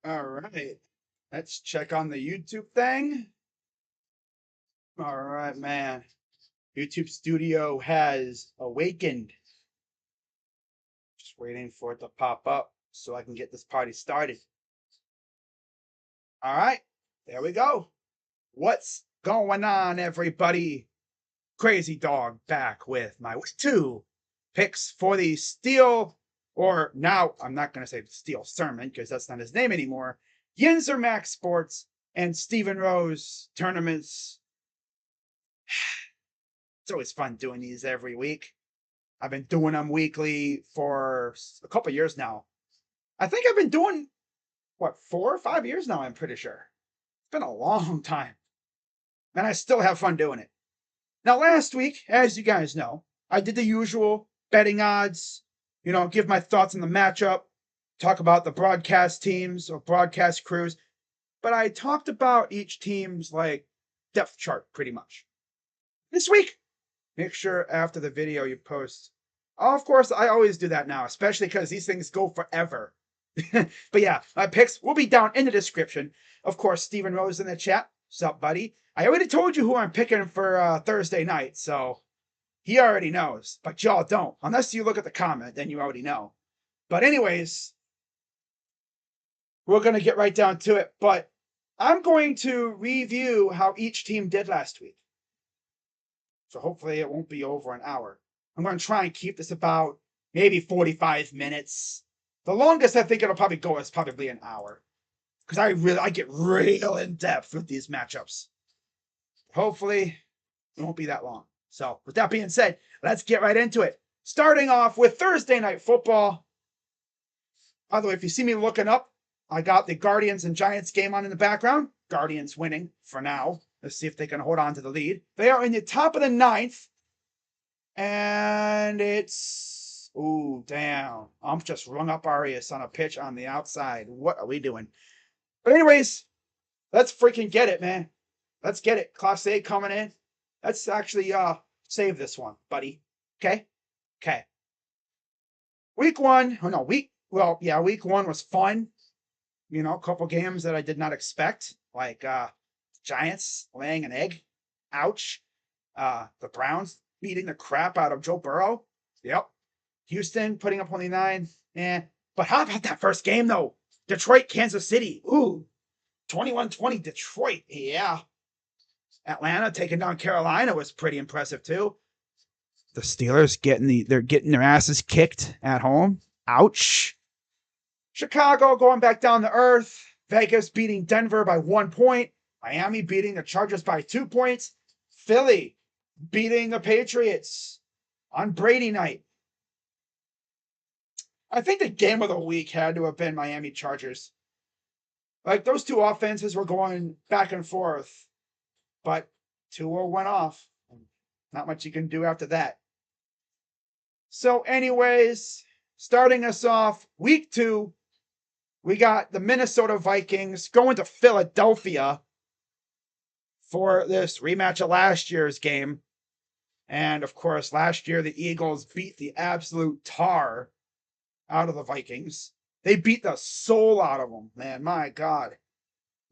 All right. Let's check on the YouTube thing. All right, man. YouTube Studio has awakened. Just waiting for it to pop up so I can get this party started. All right. There we go. What's going on, everybody? Crazy Dog back with my two picks for the Steel, or now I'm not going to say Steel Sermon because that's not his name anymore. Yinzer MAK Sports and Steven Rose tournaments. It's always fun doing these every week. I've been doing them weekly for a couple years now. I think I've been doing, what, 4 or 5 years now, I'm pretty sure. It's been a long time. And I still have fun doing it. Now, last week, as you guys know, I did the usual betting odds, give my thoughts on the matchup, talk about the broadcast teams or broadcast crews, but I talked about each team's depth chart pretty much. This week, make sure after the video you post. Oh, of course, I always do that now, especially because these things go forever. But yeah, my picks will be down in the description. Of course, Steven Rose in the chat. What's up, buddy? I already told you who I'm picking for Thursday night, so he already knows. But y'all don't. Unless you look at the comment, then you already know. But anyways, we're going to get right down to it. But I'm going to review how each team did last week. So hopefully it won't be over an hour. I'm going to try and keep this about maybe 45 minutes. The longest I think it'll probably go is probably an hour. Because I get real in depth with these matchups. Hopefully it won't be that long. So with that being said, let's get right into it. Starting off with Thursday night football. By the way, if you see me looking up, I got the Guardians and Giants game on in the background. Guardians winning for now. Let's see if they can hold on to the lead. They are in the top of the ninth. And it's, ooh, damn. I'm just rung up Arias on a pitch on the outside. What are we doing? But anyways, let's freaking get it, man. Let's get it. Class A coming in. Let's actually save this one, buddy. Okay? Okay. Week one was fun. A couple games that I did not expect, like Giants laying an egg. Ouch. The Browns beating the crap out of Joe Burrow. Yep. Houston putting up 29. But how about that first game, though? Detroit, Kansas City. Ooh. 21-20 Detroit. Yeah. Atlanta taking down Carolina was pretty impressive, too. The Steelers getting their asses kicked at home. Ouch. Chicago going back down to earth. Vegas beating Denver by 1 point. Miami beating the Chargers by 2 points. Philly beating the Patriots on Brady night. I think the game of the week had to have been Miami Chargers. Those two offenses were going back and forth, but 2-0 went off. Not much you can do after that. So anyways, starting us off, week 2, we got the Minnesota Vikings going to Philadelphia for this rematch of last year's game. And of course, last year, the Eagles beat the absolute tar out of the Vikings. They beat the soul out of them, man. My God.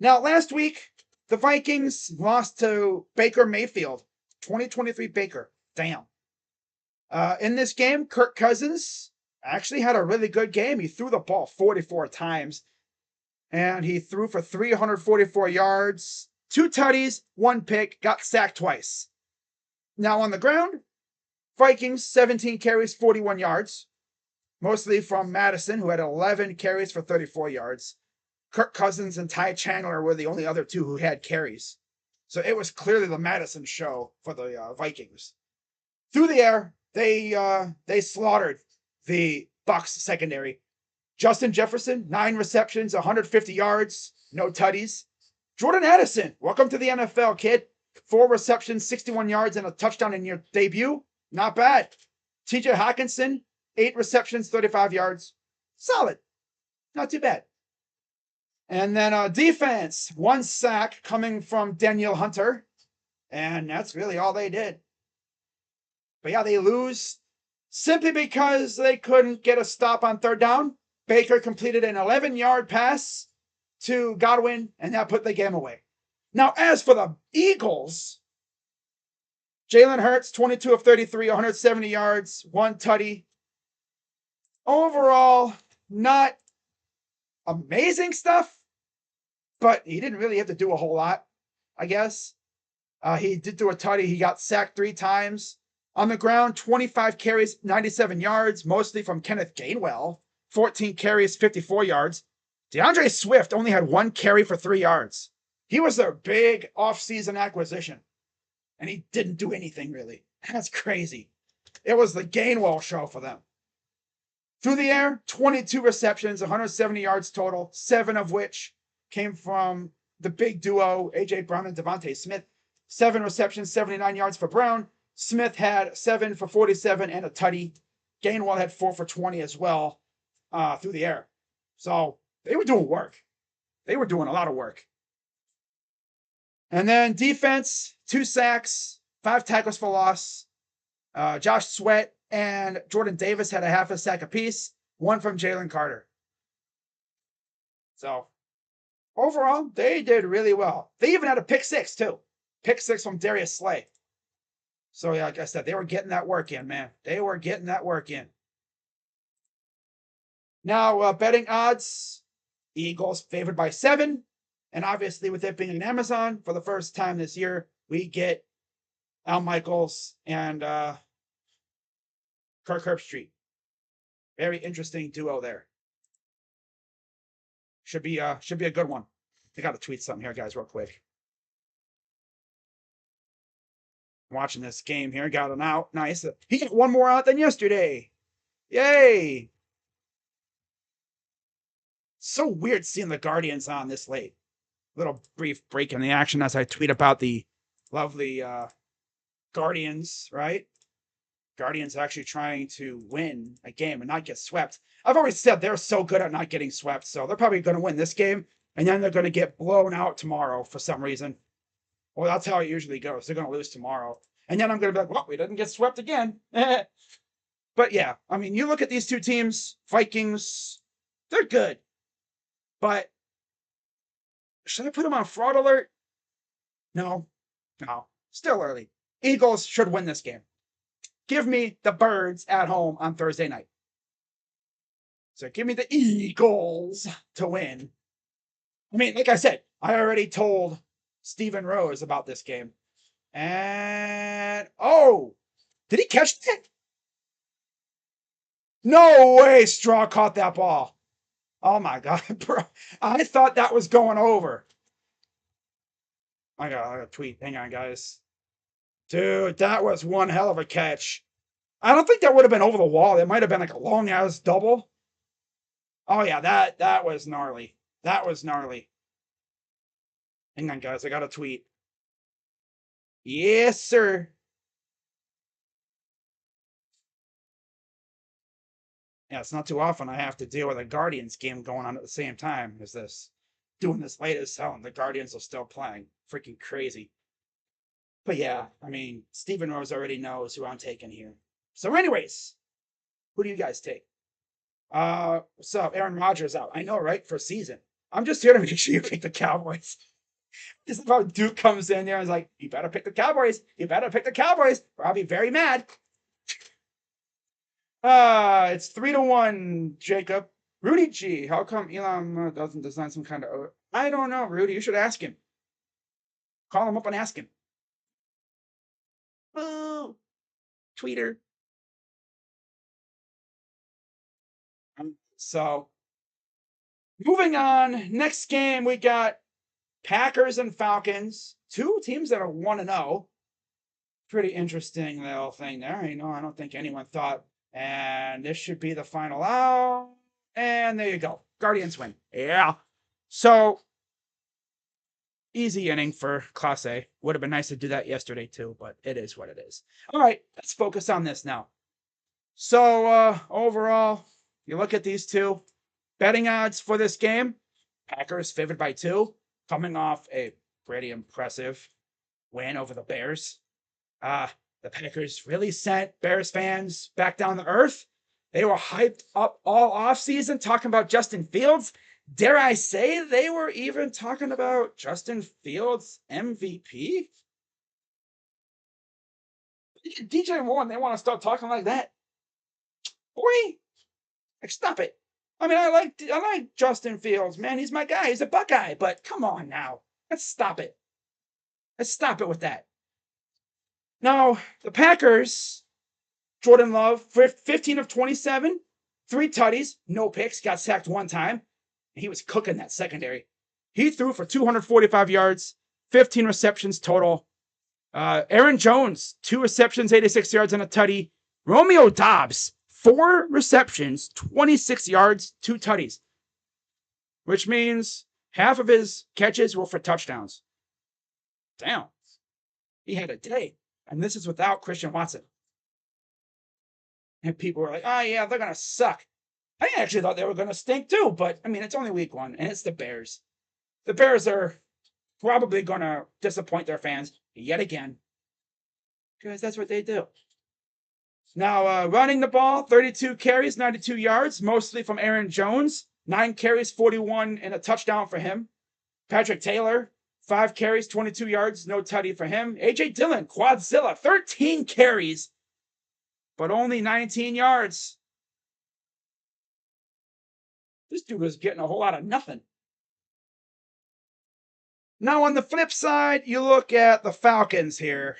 Now, last week, the Vikings lost to Baker Mayfield. 2023 Baker. Damn. In this game, Kirk Cousins actually had a really good game. He threw the ball 44 times. And he threw for 344 yards, 2 tutties, 1 pick, got sacked twice. Now on the ground, Vikings, 17 carries, 41 yards. Mostly from Madison, who had 11 carries for 34 yards. Kirk Cousins and Ty Chandler were the only other two who had carries. So it was clearly the Madison show for the Vikings. Through the air, they slaughtered the Bucs secondary. Justin Jefferson, 9 receptions, 150 yards, no tutties. Jordan Addison, welcome to the NFL, kid. 4 receptions, 61 yards, and a touchdown in your debut. Not bad. TJ Hawkinson, 8 receptions, 35 yards. Solid. Not too bad. And then defense, 1 sack coming from Danielle Hunter. And that's really all they did. But yeah, they lose simply because they couldn't get a stop on 3rd down. Baker completed an 11-yard pass to Godwin, and that put the game away. Now, as for the Eagles, Jalen Hurts, 22 of 33, 170 yards, 1 tutty. Overall, not amazing stuff, but he didn't really have to do a whole lot, I guess. He did do a tutty. He got sacked 3 times. On the ground, 25 carries, 97 yards, mostly from Kenneth Gainwell. 14 carries, 54 yards. DeAndre Swift only had 1 carry for 3 yards. He was their big offseason acquisition, and he didn't do anything really. That's crazy. It was the Gainwell show for them. Through the air, 22 receptions, 170 yards total, 7 of which came from the big duo, A.J. Brown and Devontae Smith. 7 receptions, 79 yards for Brown. Smith had 7 for 47 and a tutty. Gainwell had 4 for 20 as well through the air. So they were doing work. They were doing a lot of work. And then defense, 2 sacks, 5 tackles for loss. Josh Sweat and Jordan Davis had a half a sack apiece. 1 from Jalen Carter. So overall, they did really well. They even had a pick 6 too. Pick 6 from Darius Slay. So yeah, like I said, they were getting that work in, man. They were getting that work in. Now, betting odds, Eagles favored by 7. And obviously, with it being an Amazon, for the first time this year, we get Al Michaels and Kirk Herbstreit. Very interesting duo there. Should be a good one. I got to tweet something here, guys, real quick. Watching this game here, got an out. Nice. He got 1 more out than yesterday. Yay! So weird seeing the Guardians on this late. Little brief break in the action as I tweet about the lovely Guardians, right? Guardians actually trying to win a game and not get swept. I've always said they're so good at not getting swept, so they're probably going to win this game, and then they're going to get blown out tomorrow for some reason. Well, that's how it usually goes. They're going to lose tomorrow. And then I'm going to be like, well, we didn't get swept again. But yeah, I mean, you look at these 2 teams, Vikings, they're good. But should I put them on fraud alert? No. Still early. Eagles should win this game. Give me the Birds at home on Thursday night. So give me the Eagles to win. I mean, like I said, I already told Steven Rose about this game. And, oh, did he catch it? No way Straw caught that ball. Oh my God, bro. I thought that was going over. I got a tweet. Hang on, guys. Dude, that was one hell of a catch. I don't think that would have been over the wall. It might have been like a long-ass double. Oh, yeah, that was gnarly. That was gnarly. Hang on, guys. I got a tweet. Yes, sir. Yeah, it's not too often I have to deal with a Guardians game going on at the same time as this. Doing this late as hell, and the Guardians are still playing. Freaking crazy. But yeah, I mean, Steven Rose already knows who I'm taking here. So anyways, who do you guys take? What's up? Aaron Rodgers out. I know, right? For a season. I'm just here to make sure you pick the Cowboys. This is about Duke comes in there and is like, you better pick the Cowboys. You better pick the Cowboys, or I'll be very mad. It's 3-1, Jacob. Rudy G, how come Elon doesn't design some kind of... I don't know, Rudy. You should ask him. Call him up and ask him. Boo! Tweeter. So, moving on. Next game, we got Packers and Falcons. 2 teams that are 1-0. Pretty interesting little thing there. You know, I don't think anyone thought... And this should be the final out. And there you go. Guardians win. Yeah. So, easy inning for Class A. Would have been nice to do that yesterday too, but it is what it is. All right, let's focus on this now. So, overall, you look at these 2. Betting odds for this game. Packers favored by 2. Coming off a pretty impressive win over the Bears. The Packers really sent Bears fans back down to earth. They were hyped up all offseason talking about Justin Fields. Dare I say they were even talking about Justin Fields MVP? DJ Moore, and they want to start talking like that. Boy, like, stop it. I mean, I like Justin Fields, man. He's my guy. He's a Buckeye, but come on now. Let's stop it. Let's stop it with that. Now, the Packers, Jordan Love, 15 of 27, 3 tutties, no picks, got sacked 1 time. He was cooking that secondary. He threw for 245 yards, 15 receptions total. Aaron Jones, 2 receptions, 86 yards, and a tutty. Romeo Doubs, 4 receptions, 26 yards, 2 tutties, which means half of his catches were for touchdowns. Damn. He had a day. And this is without Christian Watson. And people were like, oh, yeah, they're going to suck. I actually thought they were going to stink too, but I mean, it's only week 1, and it's the Bears. The Bears are probably going to disappoint their fans yet again, because that's what they do. Now, running the ball, 32 carries, 92 yards, mostly from Aaron Jones. 9 carries, 41, and a touchdown for him. Patrick Taylor, 5 carries, 22 yards, no tutty for him. A.J. Dillon, Quadzilla, 13 carries, but only 19 yards. This dude was getting a whole lot of nothing. Now, on the flip side, you look at the Falcons here.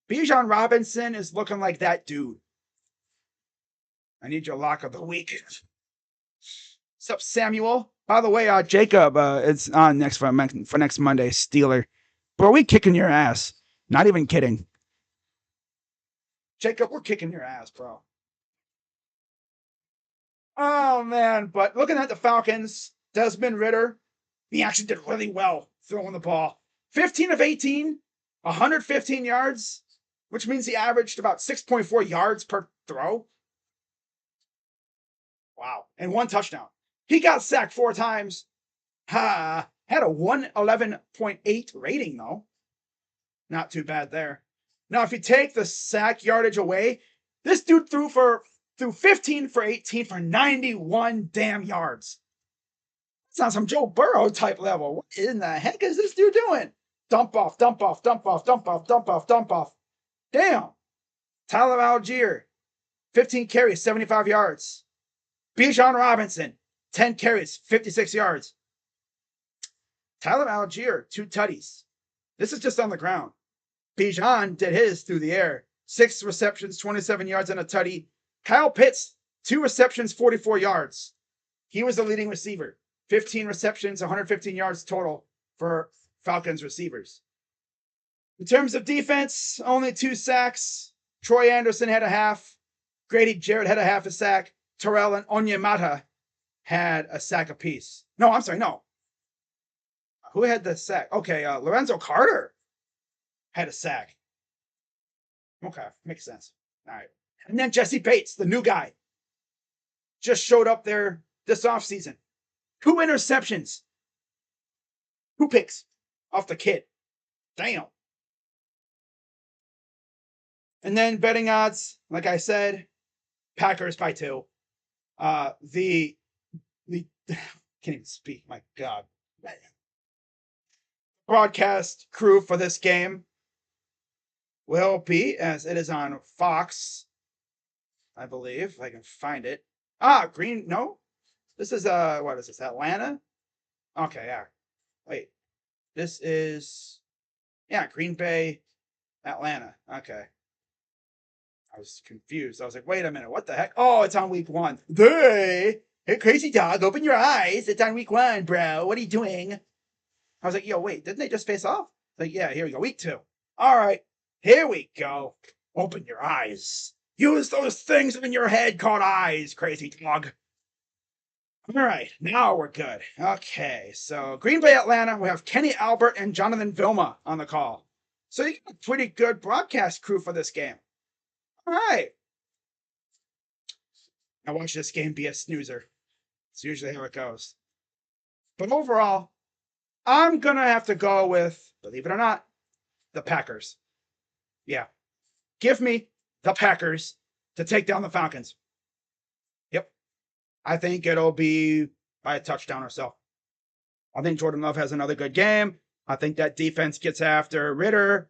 Bijan Robinson is looking like that dude. I need your lock of the week. What's up, Samuel? By the way, Jacob, it's on next for next Monday, Steeler. Bro, we kicking your ass. Not even kidding. Jacob, we're kicking your ass, bro. Oh, man. But looking at the Falcons, Desmond Ridder, he actually did really well throwing the ball. 15 of 18, 115 yards, which means he averaged about 6.4 yards per throw. Wow. And 1 touchdown. He got sacked 4 times. Had a 111.8 rating, though. Not too bad there. Now, if you take the sack yardage away, this dude threw 15 for 18 for 91 damn yards. It's not some Joe Burrow type level. What in the heck is this dude doing? Dump off, dump off, dump off, dump off, dump off, dump off. Damn. Tyler Algier, 15 carries, 75 yards. Bijan Robinson, 10 carries, 56 yards. Tyler Algier, 2 tutties. This is just on the ground. Bijan did his through the air. 6 receptions, 27 yards, and a tutty. Kyle Pitts, 2 receptions, 44 yards. He was the leading receiver. 15 receptions, 115 yards total for Falcons receivers. In terms of defense, only 2 sacks. Troy Anderson had a half. Grady Jarrett had a half a sack. Terrell and Onyemata had a sack apiece. No, I'm sorry, no. Who had the sack? Okay, Lorenzo Carter had a sack. Okay, makes sense. All right. And then Jesse Bates, the new guy, just showed up there this offseason. 2 interceptions. 2 picks off the kid. Damn. And then betting odds, like I said, Packers by 2. The can't even speak. My God. Broadcast crew for this game will be, as it is on Fox, I believe, if I can find it. Green. No, this is what is this? Atlanta. Okay, yeah. Wait, this is Green Bay, Atlanta. Okay. I was confused. I was like, wait a minute, what the heck? Oh, it's on week 1. Hey, crazy dog, open your eyes. It's on week 1, bro. What are you doing? I was like, yo, wait, didn't they just face off? Like, yeah, here we go. Week 2. All right, here we go. Open your eyes. Use those things in your head called eyes, crazy dog. All right, now we're good. Okay, so Green Bay, Atlanta, we have Kenny Albert and Jonathan Vilma on the call. So you got a pretty good broadcast crew for this game. All right. Now watch this game be a snoozer. It's usually how it goes. But overall, I'm going to have to go with, believe it or not, the Packers. Yeah. Give me the Packers to take down the Falcons. Yep. I think it'll be by a touchdown or so. I think Jordan Love has another good game. I think that defense gets after Ritter,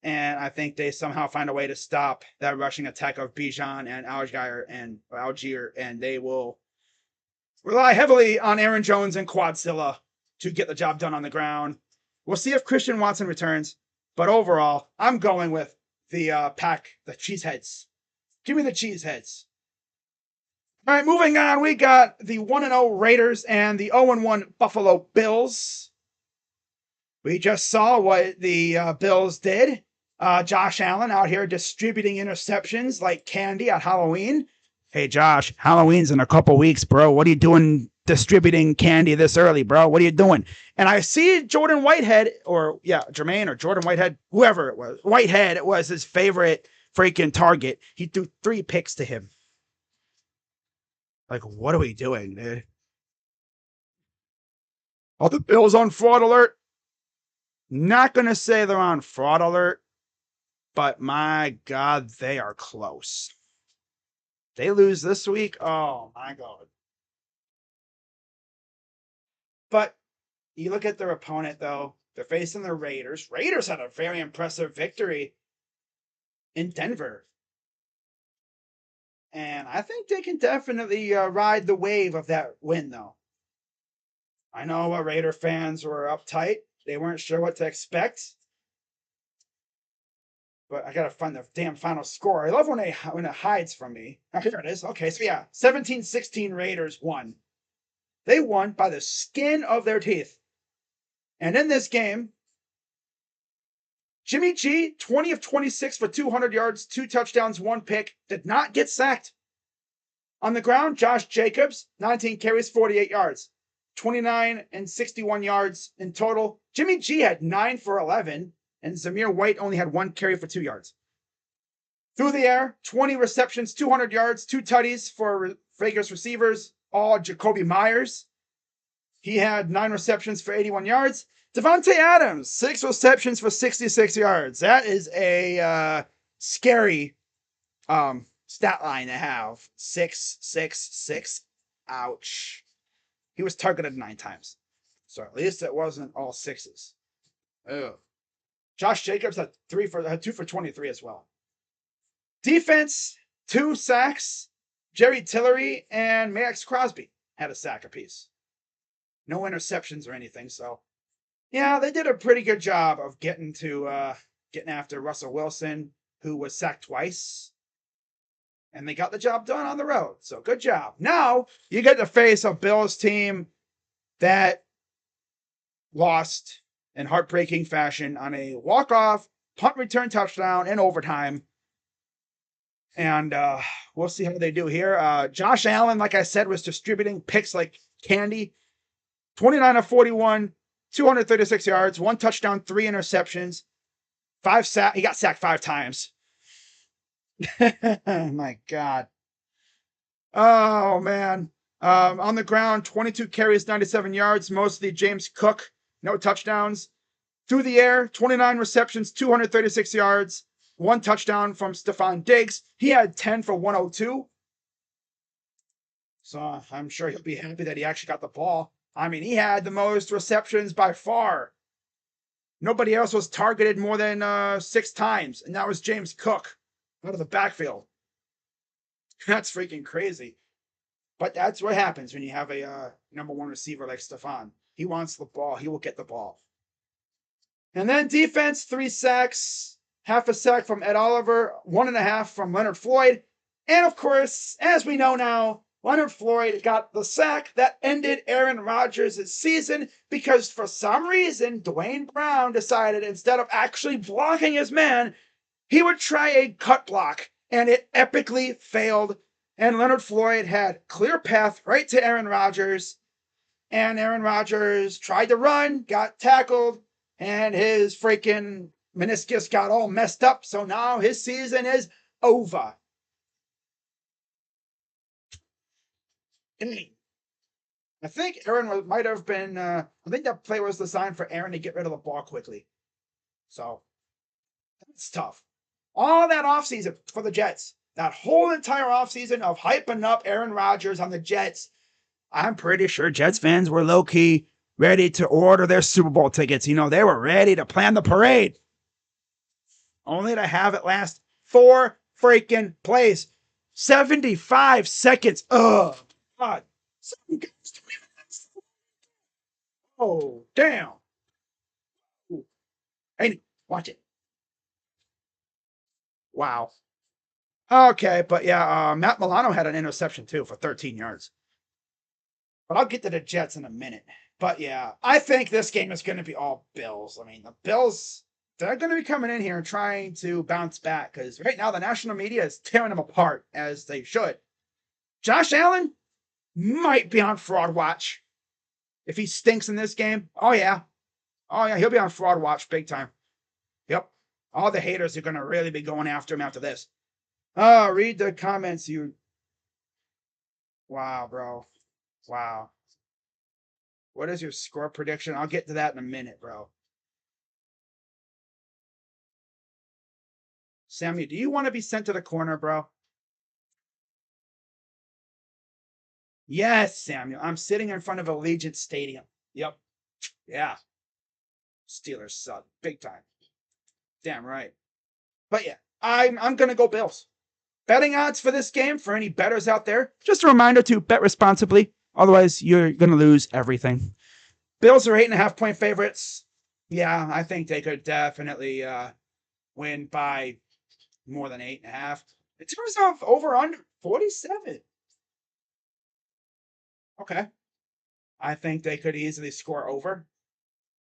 and I think they somehow find a way to stop that rushing attack of Bijan and Algier, and they will rely heavily on Aaron Jones and Quadzilla to get the job done on the ground. We'll see if Christian Watson returns, but overall, I'm going with the pack, the Cheeseheads. Give me the Cheeseheads. All right, moving on, we got the 1-0 Raiders and the 0-1 Buffalo Bills. We just saw what the Bills did. Josh Allen out here distributing interceptions like candy at Halloween. Hey, Josh, Halloween's in a couple weeks, bro. What are you doing distributing candy this early, bro? What are you doing? And I see Jordan Whitehead, Jermaine or Jordan Whitehead, whoever it was. Whitehead, it was his favorite freaking target. He threw 3 picks to him. Like, what are we doing, dude? Are the Bills on fraud alert? Not going to say they're on fraud alert, but my God, they are close. They lose this week. Oh, my God. But you look at their opponent, though. They're facing the Raiders. Raiders had a very impressive victory in Denver. And I think they can definitely ride the wave of that win, though. I know Raider fans were uptight. They weren't sure what to expect. But I got to find the damn final score. I love when it hides from me. Oh, here it is. Okay, so yeah, 17-16 Raiders won. They won by the skin of their teeth. And in this game, Jimmy G, 20 of 26 for 200 yards, 2 touchdowns, 1 pick, did not get sacked. On the ground, Josh Jacobs, 19 carries, 48 yards, 29 and 61 yards in total. Jimmy G had 9 for 11, and Zamir White only had 1 carry for 2 yards. Through the air, 20 receptions, 200 yards, 2 tutties for Vegas receivers, all Jacoby Myers. He had 9 receptions for 81 yards. Devontae Adams, 6 receptions for 66 yards. That is a scary stat line to have. 6, 6, 6. Ouch. He was targeted 9 times. So at least it wasn't all 6s. Ugh. Josh Jacobs had 2 for 23 as well. Defense, 2 sacks. Jerry Tillery and Max Crosby had a sack apiece. No interceptions or anything, so yeah, they did a pretty good job of getting after Russell Wilson, who was sacked twice. And they got the job done on the road. So good job. Now you get to face a Bills team that lost in heartbreaking fashion on a walk-off, punt return touchdown in overtime. And we'll see how they do here. Josh Allen, like I said, was distributing picks like candy. 29 of 41, 236 yards, 1 touchdown, 3 interceptions, 5 sacks. He got sacked 5 times. My God. Oh, man. On the ground, 22 carries, 97 yards, mostly James Cook, no touchdowns. Through the air, 29 receptions, 236 yards, 1 touchdown from Stephon Diggs. He had 10 for 102. So I'm sure he'll be happy that he actually got the ball. I mean, he had the most receptions by far. Nobody else was targeted more than 6 times, and that was James Cook out of the backfield. That's freaking crazy. But that's what happens when you have a number 1 receiver like Stephon. He wants the ball. He will get the ball. And then defense, 3 sacks, half a sack from Ed Oliver, 1.5 from Leonard Floyd. And of course, as we know now, Leonard Floyd got the sack that ended Aaron Rodgers' season because for some reason, Dwayne Brown decided instead of actually blocking his man, he would try a cut block, and it epically failed. And Leonard Floyd had clear path right to Aaron Rodgers. And Aaron Rodgers tried to run, got tackled, and his freaking meniscus got all messed up. So now his season is over. I think Aaron might have been, I think that play was designed for Aaron to get rid of the ball quickly. So that's tough. All that offseason for the Jets, that whole entire offseason of hyping up Aaron Rodgers on the Jets, I'm pretty sure Jets fans were low-key ready to order their Super Bowl tickets. You know, they were ready to plan the parade. Only to have it last 4 freaking plays. 75 seconds. Oh, God. Oh, damn. Hey, watch it. Wow. Okay, but yeah, Matt Milano had an interception too for 13 yards. But I'll get to the Jets in a minute. But yeah, I think this game is going to be all Bills. I mean, the Bills, they're going to be coming in here and trying to bounce back because right now the national media is tearing them apart as they should. Josh Allen might be on fraud watch if he stinks in this game. Oh, yeah. Oh, yeah, he'll be on fraud watch big time. Yep. All the haters are going to really be going after him after this. Oh, read the comments, you. Wow, bro. Wow. What is your score prediction? I'll get to that in a minute, bro. Sammy, do you want to be sent to the corner, bro? Yes, Samuel. I'm sitting in front of Allegiant Stadium. Yep. Yeah. Steelers suck. Big time. Damn right. But yeah, I'm gonna go Bills. Betting odds for this game for any bettors out there. Just a reminder to bet responsibly. Otherwise, you're gonna lose everything. Bills are 8.5-point favorites. Yeah, I think they could definitely win by more than 8.5. In terms of over under 47. Okay. I think they could easily score over.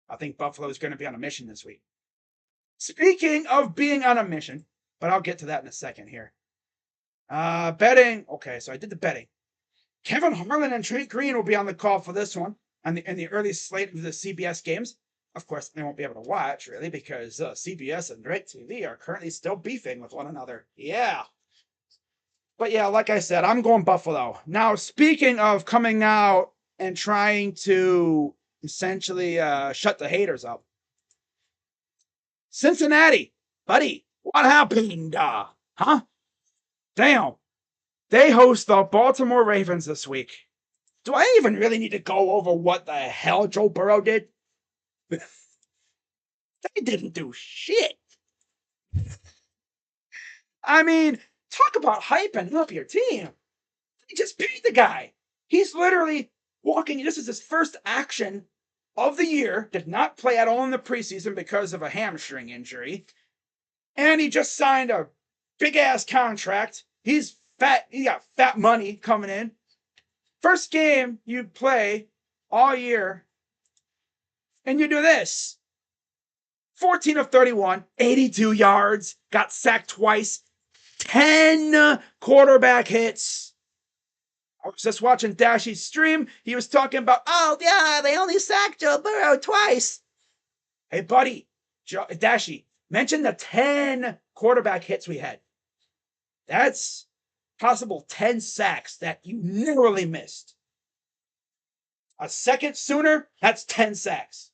I think Buffalo is going to be on a mission this week. Speaking of being on a mission, but I'll get to that in a second here. Betting. Okay, so I did the betting. Kevin Harlan and Trey Green will be on the call for this one in the early slate of the CBS games. Of course, they won't be able to watch, really, because CBS and DirecTV are currently still beefing with one another. Yeah. But yeah, like I said, I'm going Buffalo. Now, speaking of coming out and trying to essentially shut the haters up, Cincinnati, buddy, what happened? Huh? Damn. They host the Baltimore Ravens this week. Do I even really need to go over what the hell Joe Burrow did? They didn't do shit. I mean, talk about hyping up your team. They just paid the guy. He's literally walking. This is his first action of the year. Did not play at all in the preseason because of a hamstring injury. And he just signed a big-ass contract. He's fat. He got fat money coming in. First game you play all year, and you do this. 14 of 31, 82 yards, got sacked twice, 10 quarterback hits. I was just watching Dashy's stream. He was talking about, oh, yeah, they only sacked Joe Burrow twice. Hey, buddy, Dashy, mention the 10 quarterback hits we had. That's possible 10 sacks that you narrowly missed. A second sooner, that's 10 sacks.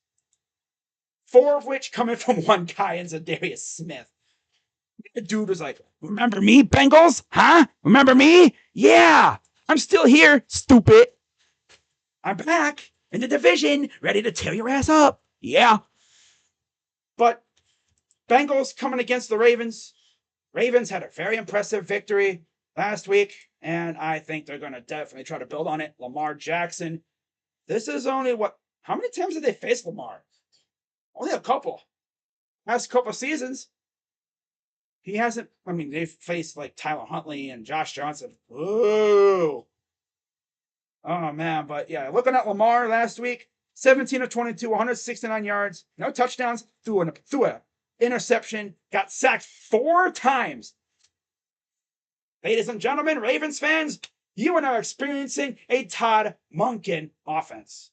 4 of which coming from one guy in Zadarius Smith. The dude was like, remember me, Bengals? Huh? Remember me? Yeah, I'm still here, stupid. I'm back in the division, ready to tear your ass up. Yeah. But Bengals coming against the Ravens. Ravens had a very impressive victory last week, and I think they're going to definitely try to build on it. Lamar Jackson. This is only how many times did they face Lamar? Only a couple. Last couple seasons. He hasn't, they've faced like Tyler Huntley and Josh Johnson. Ooh. Oh, man. But yeah, looking at Lamar last week, 17 of 22, 169 yards, no touchdowns, threw an interception, got sacked 4 times. Ladies and gentlemen, Ravens fans, you are now experiencing a Todd Monken offense.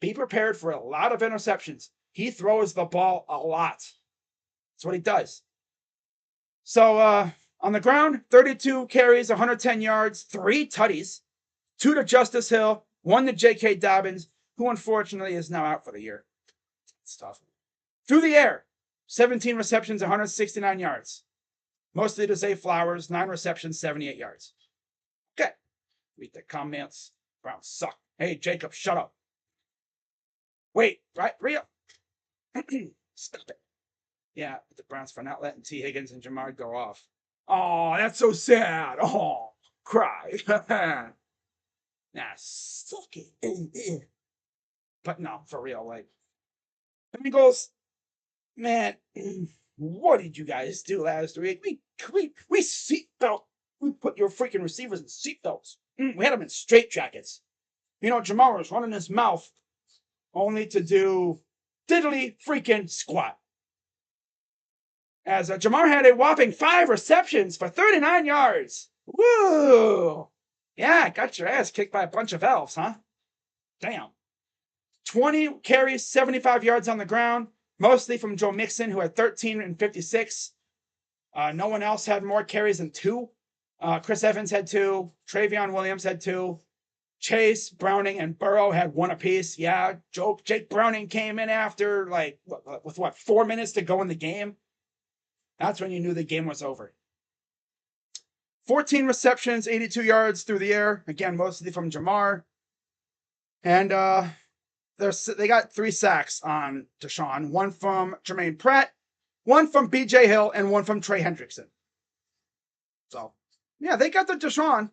Be prepared for a lot of interceptions. He throws the ball a lot. That's what he does. So, on the ground, 32 carries, 110 yards, 3 tutties, 2 to Justice Hill, 1 to J.K. Dobbins, who unfortunately is now out for the year. It's tough. Through the air, 17 receptions, 169 yards. Mostly to Zay Flowers, 9 receptions, 78 yards. Okay. Read the comments Browns suck. Hey, Jacob, shut up. Wait, right, Rhea. Stop it. Yeah, the Browns for not letting T. Higgins and Jamar go off. Oh, that's so sad. Oh, cry. Nah, suck it. But no, for real, like, Bengals, man, what did you guys do last week? We seatbelt. We put your freaking receivers in seatbelts. We had them in straitjackets. You know, Jamar was running his mouth only to do diddly freaking squat. As Jamar had a whopping 5 receptions for 39 yards. Woo! Yeah, got your ass kicked by a bunch of elves, huh? Damn. 20 carries, 75 yards on the ground, mostly from Joe Mixon, who had 13 and 56. No one else had more carries than 2. Chris Evans had 2. Travion Williams had 2. Chase, Browning, and Burrow had 1 apiece. Yeah, Jake Browning came in after, like, with 4 minutes to go in the game? That's when you knew the game was over. 14 receptions, 82 yards through the air. Again, mostly from Jamar. And they got 3 sacks on Deshaun. 1 from Jermaine Pratt, 1 from B.J. Hill, and 1 from Trey Hendrickson. So, yeah, they got the Deshaun.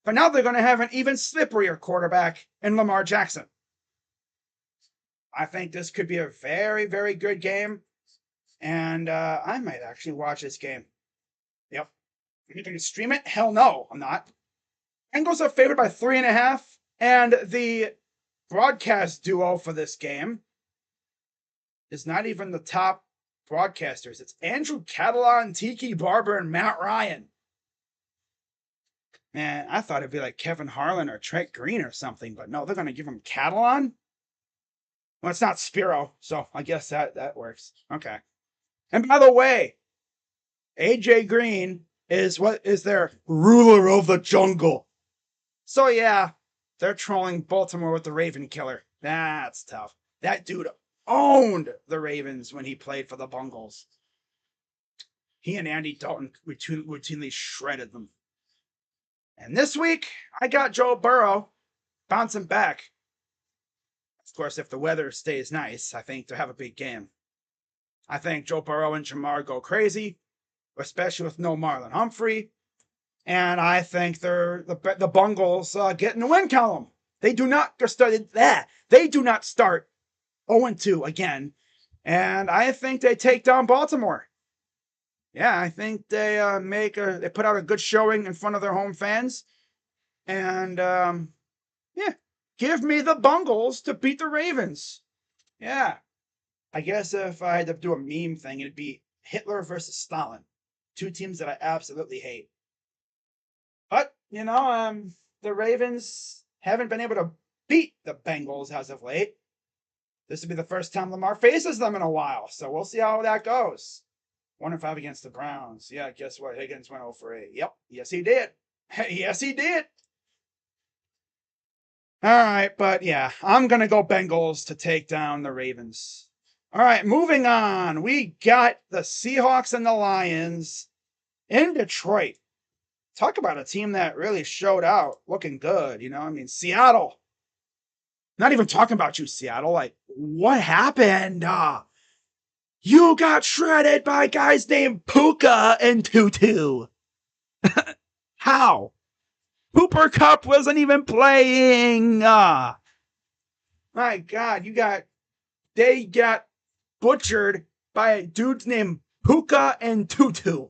But now they're going to have an even slipperier quarterback in Lamar Jackson. I think this could be a very, very good game. And I might actually watch this game. Yep. Are you going to stream it? Hell no, I'm not. Bengals are favored by 3.5. And the broadcast duo for this game is not even the top broadcasters. It's Andrew Catalan, Tiki Barber, and Matt Ryan. Man, I thought it'd be like Kevin Harlan or Trent Green or something, but no, they're going to give him Catalan? Well, it's not Spiro, so I guess that works. Okay. And by the way, AJ Green is their ruler of the jungle. So yeah, they're trolling Baltimore with the Raven Killer. That's tough. That dude owned the Ravens when he played for the Bungles. He and Andy Dalton routinely shredded them. And this week, I got Joe Burrow bouncing back. Of course, if the weather stays nice, I think they'll have a big game. I think Joe Burrow and Jamar go crazy, especially with no Marlon Humphrey. And I think the Bungles get in the win column. They do not start that. They do not start 0-2 again. And I think they take down Baltimore. Yeah, I think they they put out a good showing in front of their home fans. And yeah, give me the Bungles to beat the Ravens. Yeah. I guess if I had to do a meme thing, it'd be Hitler versus Stalin. 2 teams that I absolutely hate. But, you know, the Ravens haven't been able to beat the Bengals as of late. This will be the first time Lamar faces them in a while, so we'll see how that goes. 1-5 against the Browns. Yeah, guess what? Higgins went 0 for 8. Yep, yes he did. Yes he did. All right, but yeah, I'm going to go Bengals to take down the Ravens. All right, moving on. We got the Seahawks and the Lions in Detroit. Talk about a team that really showed out, looking good. You know, I mean, Seattle. Not even talking about you, Seattle. Like, what happened? You got shredded by guys named Puka and Tutu. How? Cooper Kupp wasn't even playing. My God, they got butchered by dudes named Puka and Tutu.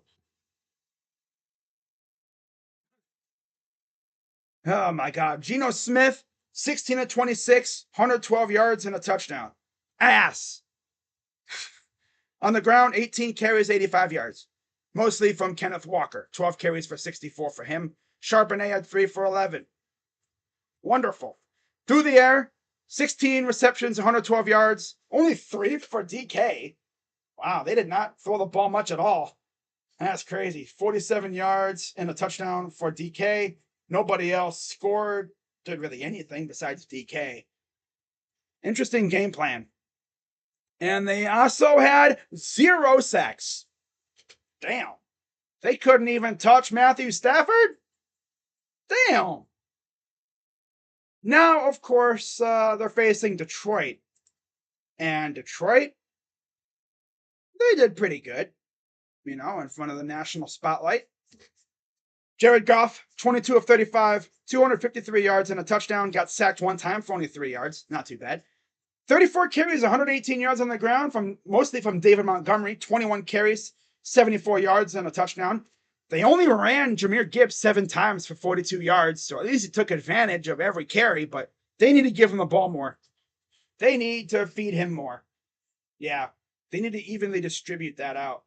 Oh my God. Geno Smith, 16 of 26, 112 yards and a touchdown. Ass. On the ground, 18 carries, 85 yards. Mostly from Kenneth Walker. 12 carries for 64 for him. Charbonnet had 3 for 11. Wonderful. Through the air, 16 receptions, 112 yards. Only 3 for DK. Wow, they did not throw the ball much at all. That's crazy. 47 yards and a touchdown for DK. Nobody else scored, did really anything besides DK. Interesting game plan. And they also had 0 sacks. Damn. They couldn't even touch Matthew Stafford? Damn. Now, of course, they're facing Detroit. And Detroit, they did pretty good, in front of the national spotlight. Jared Goff, 22 of 35, 253 yards and a touchdown. Got sacked one time for only 3 yards. Not too bad. 34 carries, 118 yards on the ground, mostly from David Montgomery. 21 carries, 74 yards and a touchdown. They only ran Jahmyr Gibbs 7 times for 42 yards, so at least he took advantage of every carry, but they need to give him the ball more. They need to feed him more. Yeah, they need to evenly distribute that out.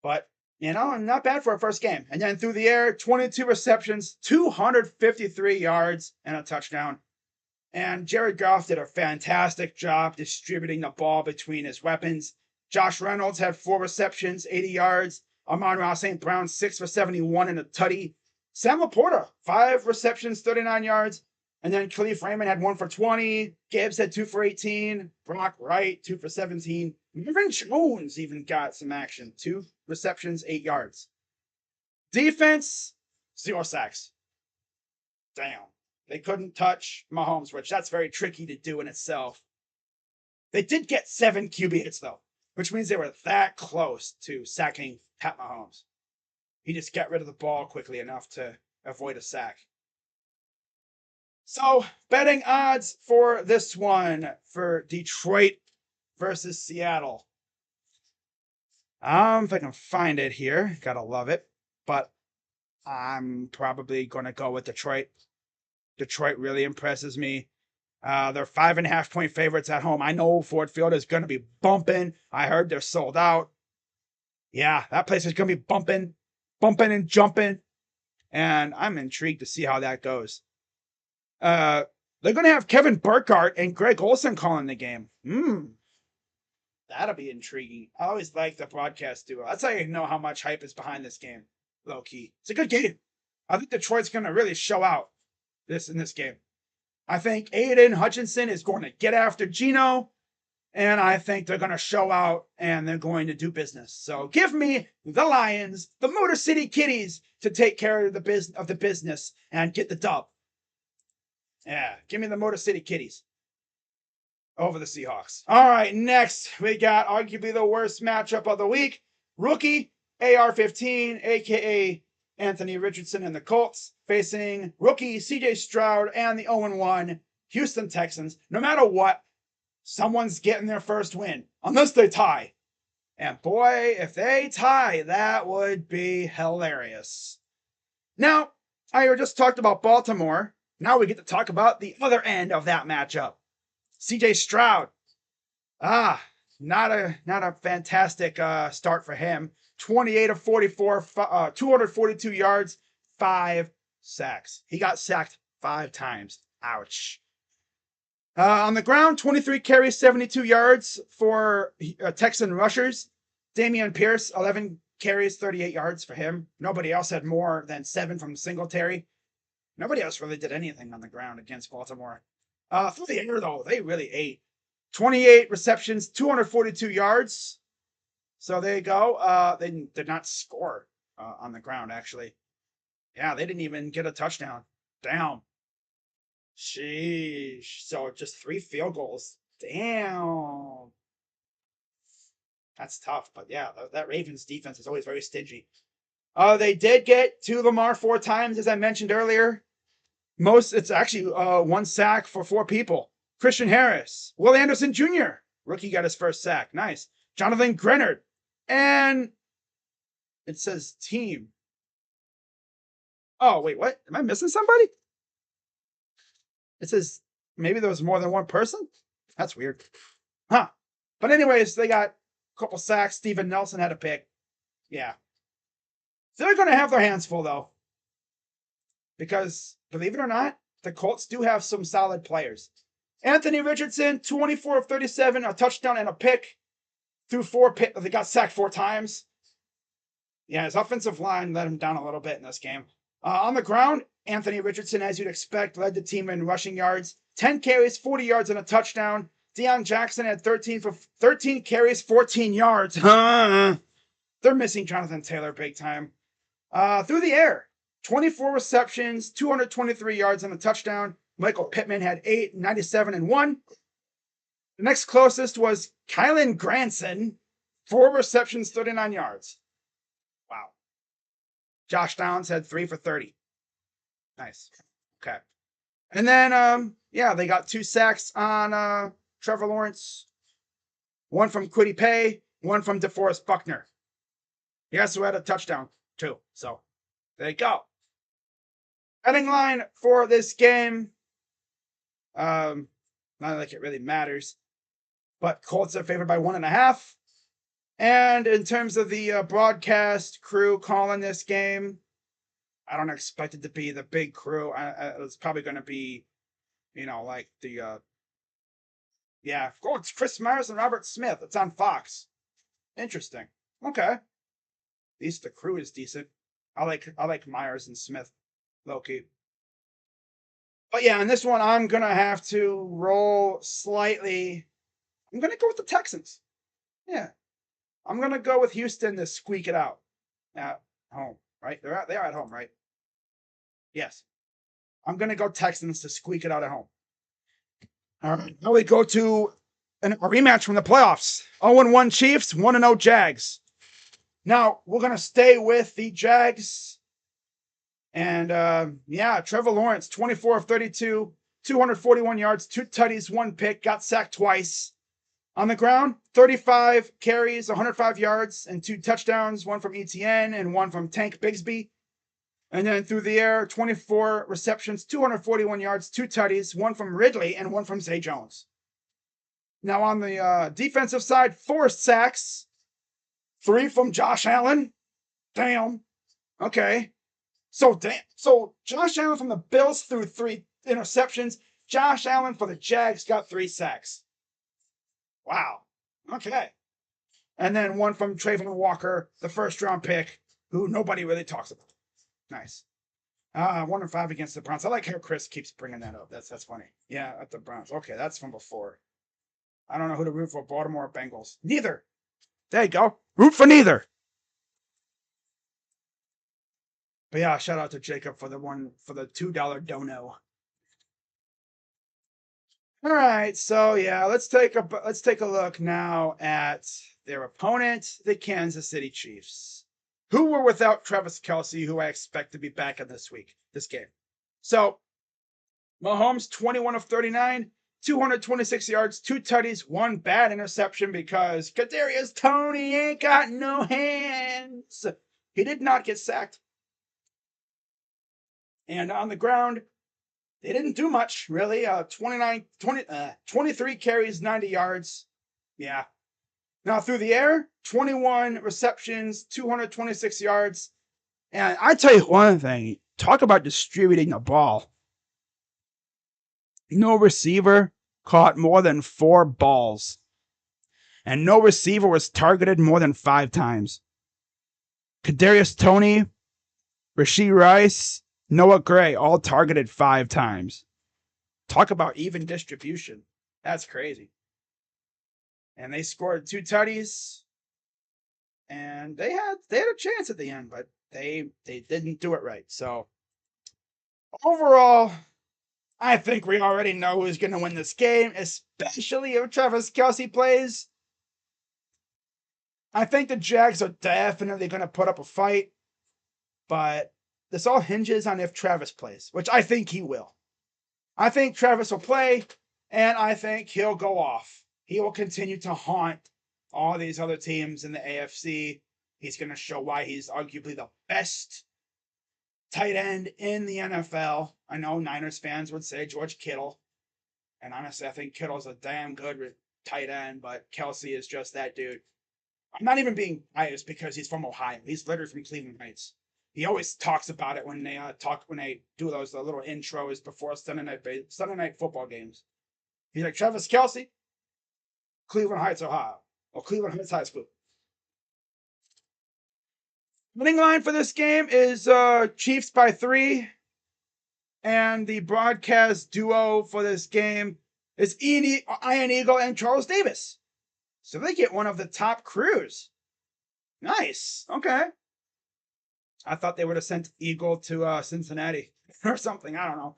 But, not bad for a first game. And then through the air, 22 receptions, 253 yards, and a touchdown. And Jared Goff did a fantastic job distributing the ball between his weapons. Josh Reynolds had 4 receptions, 80 yards. Amon-Ra St. Brown, 6 for 71 and a tutty. Sam Laporta, 5 receptions, 39 yards. And then Khalif Raymond had 1 for 20. Gibbs had 2 for 18. Brock Wright, 2 for 17. Marvin Jones even got some action. 2 receptions, 8 yards. Defense, 0 sacks. Damn. They couldn't touch Mahomes, which that's very tricky to do in itself. They did get 7 QB hits, though, which means they were that close to sacking Pat Mahomes. He just got rid of the ball quickly enough to avoid a sack. So, betting odds for this one for Detroit versus Seattle. If I can find it here, gotta love it. But I'm probably going to go with Detroit. Detroit really impresses me. They're 5.5-point favorites at home. I know Ford Field is going to be bumping. I heard they're sold out. Yeah, that place is going to be bumping and jumping. And I'm intrigued to see how that goes. They're going to have Kevin Burkhardt and Greg Olsen calling the game. That'll be intriguing. I always like the broadcast duo. That's how you know how much hype is behind this game. Low key. It's a good game. I think Detroit's going to really show out in this game. I think Aiden Hutchinson is going to get after Geno, and I think they're going to show out and they're going to do business. So give me the Lions, the Motor City Kitties, to take care of the business and get the dub. Yeah, give me the Motor City Kitties over the Seahawks. All right, next we got arguably the worst matchup of the week. Rookie AR-15, a.k.a. Anthony Richardson and the Colts, facing rookie C.J. Stroud and the 0-1 Houston Texans. No matter what, someone's getting their first win, unless they tie. And boy, if they tie, that would be hilarious. Now, I just talked about Baltimore. Now we get to talk about the other end of that matchup. C.J. Stroud. Not a fantastic start for him. 28 of 44, 242 yards, 5 sacks. He got sacked 5 times. Ouch. On the ground, 23 carries, 72 yards for Texan rushers. Dameon Pierce, 11 carries, 38 yards for him. Nobody else had more than 7 from Singletary. Nobody else really did anything on the ground against Baltimore. Through the air, though, they really ate. 28 receptions, 242 yards. So there you go. They did not score on the ground, actually. Yeah, they didn't even get a touchdown. Damn. Sheesh. So just 3 field goals. Damn. That's tough. But yeah, that Ravens defense is always very stingy. They did get to Lamar 4 times, as I mentioned earlier. It's actually 1 sack for 4 people. Christian Harris. Will Anderson Jr. Rookie got his first sack. Nice. Jonathan Grenard. And it says team. Oh, wait, what? Am I missing somebody? It says maybe there was more than 1 person? That's weird. Huh. But anyways, they got a couple sacks. Steven Nelson had a pick. Yeah. They're going to have their hands full, though. Because, believe it or not, the Colts do have some solid players. Anthony Richardson, 24 of 37, a touchdown and a pick. Through 4 picks. They got sacked 4 times. Yeah, his offensive line let him down a little bit in this game. On the ground, Anthony Richardson, as you'd expect, led the team in rushing yards. 10 carries, 40 yards, and a touchdown. Deion Jackson had 13 carries, 14 yards. They're missing Jonathan Taylor big time. Through the air, 24 receptions, 223 yards and a touchdown. Michael Pittman had 8, 97, and 1. The next closest was Kylan Granson, 4 receptions, 39 yards. Wow. Josh Downs had 3 for 30. Nice. Okay. And then, they got 2 sacks on Trevor Lawrence. 1 from Kwity Paye, 1 from DeForest Buckner. He also had a touchdown, too. So, there you go. Betting line for this game. Not like it really matters. But Colts are favored by 1.5. And in terms of the broadcast crew calling this game, I don't expect it to be the big crew. It's probably going to be, like the, it's Chris Myers and Robert Smith. It's on Fox. Interesting. Okay. At least the crew is decent. I like Myers and Smith, low-key. But yeah, in this one, I'm going to have to roll slightly. I'm going to go with the Texans. Yeah. I'm going to go with Houston to squeak it out at home, right? They are at home, right? Yes. I'm going to go Texans to squeak it out at home. All right. Now we go to a rematch from the playoffs. 0-1 Chiefs, 1-0 Jags. Now, we're going to stay with the Jags. And, Trevor Lawrence, 24 of 32, 241 yards, 2 tutties, 1 pick, got sacked twice. On the ground, 35 carries, 105 yards, and 2 touchdowns, 1 from ETN and 1 from Tank Bigsby. And then through the air, 24 receptions, 241 yards, 2 tutties, 1 from Ridley and 1 from Zay Jones. Now on the defensive side, 4 sacks, 3 from Josh Allen. Damn. Okay. So Josh Allen from the Bills threw 3 interceptions. Josh Allen for the Jags got 3 sacks. Wow. Okay. And then 1 from Trayvon Walker, the first-round pick, who nobody really talks about. Nice. 1-5 against the Browns. I like how Chris keeps bringing that up. That's funny. Yeah, at the Browns. Okay, that's from before. I don't know who to root for, Baltimore or Bengals. Neither. There you go. Root for neither. But yeah, shout out to Jacob for the $2 dono. All right, so yeah, let's take a look now at their opponent, the Kansas City Chiefs, who were without Travis Kelce, who I expect to be back in this game. So Mahomes, 21 of 39, 226 yards, 2 tutties, 1 bad interception because Kadarius Toney ain't got no hands. He did not get sacked. And on the ground, they didn't do much, really. 23 carries, 90 yards. Yeah. Now, through the air, 21 receptions, 226 yards. And I tell you one thing. Talk about distributing the ball. No receiver caught more than 4 balls. And no receiver was targeted more than 5 times. Kadarius Toney, Rashee Rice, Noah Gray, all targeted 5 times. Talk about even distribution. That's crazy. And they scored 2 tutties. And they had a chance at the end, but they didn't do it right. So overall, I think we already know who's going to win this game, especially if Travis Kelce plays. I think the Jags are definitely going to put up a fight, but this all hinges on if Travis plays, which I think he will. I think Travis will play, and I think he'll go off. He will continue to haunt all these other teams in the AFC. He's going to show why he's arguably the best tight end in the NFL. I know Niners fans would say George Kittle. And honestly, I think Kittle's a damn good tight end, but Kelce is just that dude. I'm not even being biased because he's from Ohio. He's literally from Cleveland Heights. He always talks about it when they do those little intros before Sunday night football games. He's like, Travis Kelce, Cleveland Heights, Ohio, or Cleveland Heights High School. Winning line for this game is Chiefs by 3, and the broadcast duo for this game is Ian Eagle and Charles Davis. So they get one of the top crews. Nice. Okay. I thought they would have sent Eagle to Cincinnati or something. I don't know.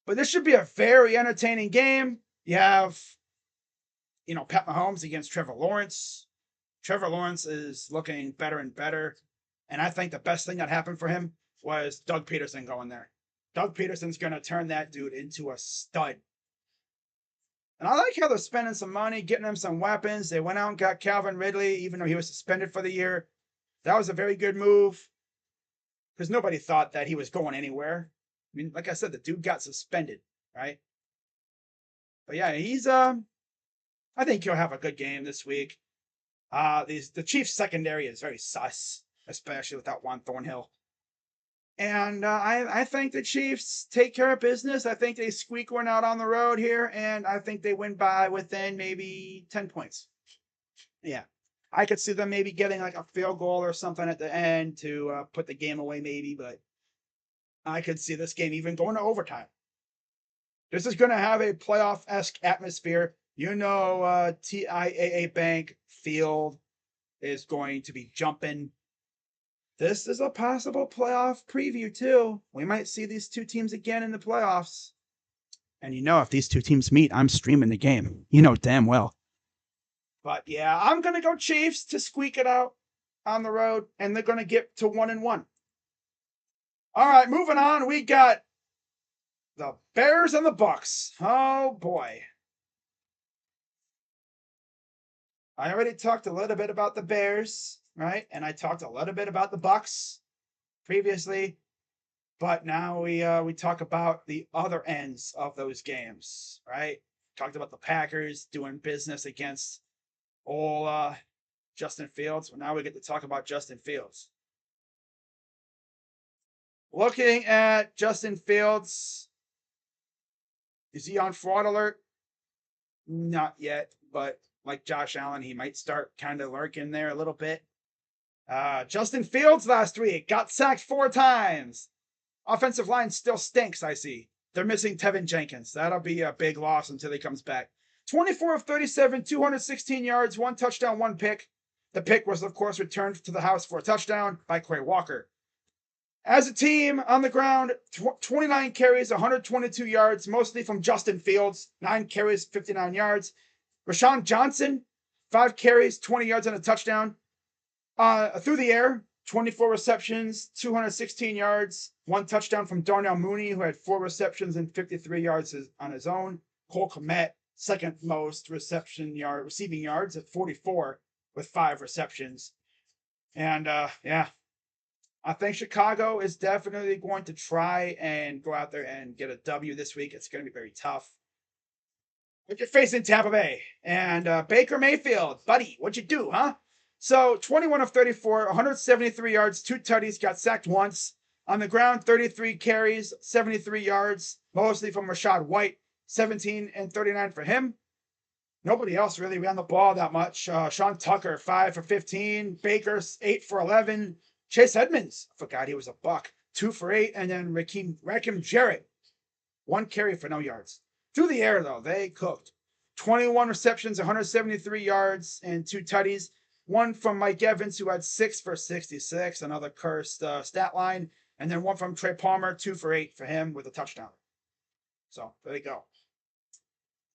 But this should be a very entertaining game. You have, Pat Mahomes against Trevor Lawrence. Trevor Lawrence is looking better and better. And I think the best thing that happened for him was Doug Peterson going there. Doug Peterson's going to turn that dude into a stud. And I like how they're spending some money, getting him some weapons. They went out and got Calvin Ridley, even though he was suspended for the year. That was a very good move because nobody thought that he was going anywhere. I mean, like I said, the dude got suspended, right? But yeah, I think he'll have a good game this week. The Chiefs secondary is very sus, especially without Juan Thornhill. And I think the Chiefs take care of business. I think they squeak one out on the road here, and I think they win by within maybe 10 points. Yeah. I could see them maybe getting like a field goal or something at the end to put the game away maybe, but I could see this game even going to overtime. This is going to have a playoff-esque atmosphere. TIAA Bank Field is going to be jumping. This is a possible playoff preview, too. We might see these two teams again in the playoffs. And if these two teams meet, I'm streaming the game. Damn well. But yeah, I'm going to go Chiefs to squeak it out on the road, and they're going to get to 1-1. All right, moving on. We got the Bears and the Bucks. Oh, boy. I already talked a little bit about the Bears, right? And I talked a little bit about the Bucks previously. But now we talk about the other ends of those games, right? Talked about the Packers doing business against old Justin Fields. Well, now we get to talk about Justin Fields. Looking at Justin Fields, is he on fraud alert? Not yet, but like Josh Allen, he might start kind of lurking there a little bit. Justin Fields last week got sacked 4 times. Offensive line still stinks, I see. They're missing Tevin Jenkins. That'll be a big loss until he comes back. 24 of 37, 216 yards, 1 touchdown, 1 pick. The pick was, of course, returned to the house for a touchdown by Quay Walker. As a team on the ground, 29 carries, 122 yards, mostly from Justin Fields. 9 carries, 59 yards. Rashawn Johnson, 5 carries, 20 yards and a touchdown. Through the air, 24 receptions, 216 yards, 1 touchdown from Darnell Mooney, who had 4 receptions and 53 yards on his own. Cole Kmet, second most receiving yards at 44 with 5 receptions. And I think Chicago is definitely going to try and go out there and get a W this week. It's going to be very tough. But you're facing Tampa Bay and Baker Mayfield. Buddy, what'd you do, huh? So 21 of 34, 173 yards, 2 tutties, got sacked once. On the ground, 33 carries, 73 yards, mostly from Rachaad White, 17 and 39 for him. Nobody else really ran the ball that much. Sean Tucker, 5 for 15. Baker, 8 for 11. Chase Edmonds, I forgot he was a buck, 2 for 8. And then Rakim Jarrett, 1 carry for no yards. Through the air, though, they cooked. 21 receptions, 173 yards, and 2 tutties. 1 from Mike Evans, who had 6 for 66, another cursed stat line. And then 1 from Trey Palmer, 2 for 8 for him with a touchdown. So, there you go.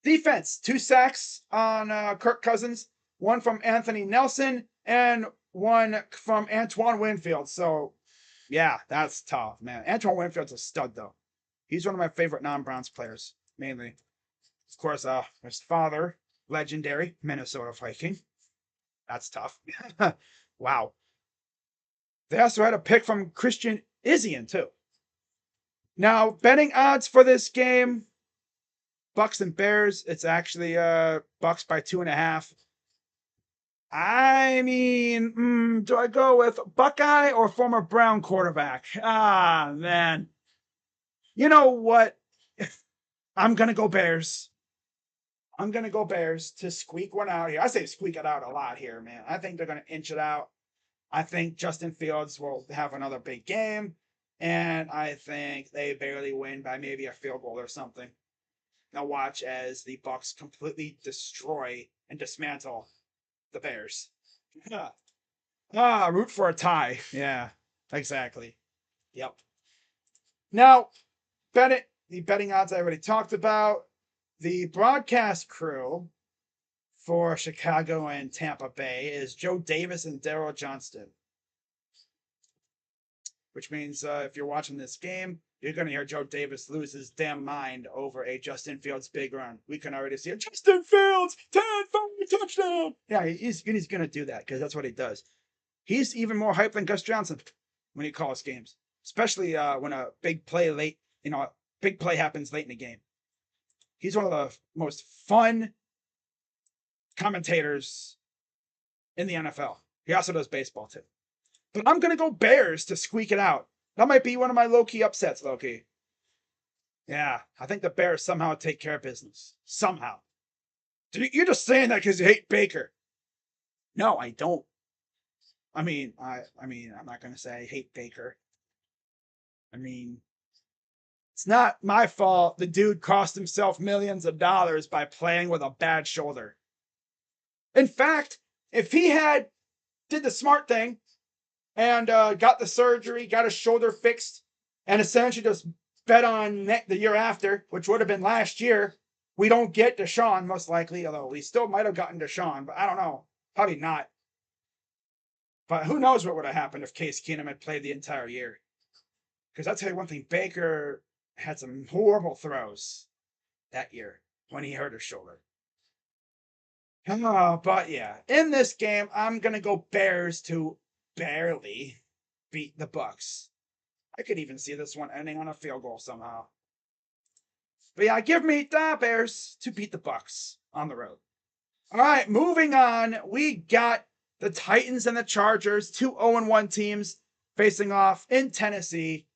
Defense, 2 sacks on Kirk Cousins. 1 from Anthony Nelson and 1 from Antoine Winfield. So, yeah, that's tough, man. Antoine Winfield's a stud, though. He's one of my favorite non-Browns players, mainly. Of course, his father, legendary Minnesota Viking. That's tough. Wow. They also had a pick from Christian Izien, too. Now, betting odds for this game, Bucks and Bears, it's actually Bucks by 2.5. I mean, do I go with Buckeye or former Brown quarterback? Ah, man. You know what? I'm going to go Bears. I'm going to go Bears to squeak one out here. I say squeak it out a lot here, man. I think they're going to inch it out. I think Justin Fields will have another big game. And I think they barely win by maybe a field goal or something. Now watch as the Bucks completely destroy and dismantle the Bears. Root for a tie. Yeah. Exactly. Yep. Now, Bennett, the betting odds I already talked about. The broadcast crew for Chicago and Tampa Bay is Joe Davis and Daryl Johnston. Which means if you're watching this game, you're going to hear Joe Davis lose his damn mind over a Justin Fields big run. We can already see it. Justin Fields, 10-5 touchdown. Yeah, he's going to do that because that's what he does. He's even more hyped than Gus Johnson when he calls games, especially when a big play late, big play happens late in the game. He's one of the most fun commentators in the NFL. He also does baseball too. But I'm going to go Bears to squeak it out. That might be one of my low-key upsets, low-key. Yeah, I think the Bears somehow take care of business. Somehow. You're just saying that because you hate Baker. No, I don't. I mean, I'm not going to say I hate Baker. I mean, it's not my fault the dude cost himself millions of dollars by playing with a bad shoulder. In fact, if he did the smart thing and got the surgery, got his shoulder fixed, and essentially just bet on the year after, which would have been last year, we don't get Deshaun, most likely, although we still might have gotten Deshaun, but I don't know. Probably not. But who knows what would have happened if Case Keenum had played the entire year. Because I'll tell you one thing, Baker had some horrible throws that year when he hurt his shoulder. Oh, but yeah, in this game, I'm going to go Bears to barely beat the Bucks. I could even see this one ending on a field goal somehow. But yeah, give me the Bears to beat the Bucks on the road. All right, moving on. We got the Titans and the Chargers, 2 0-1 teams facing off in Tennessee.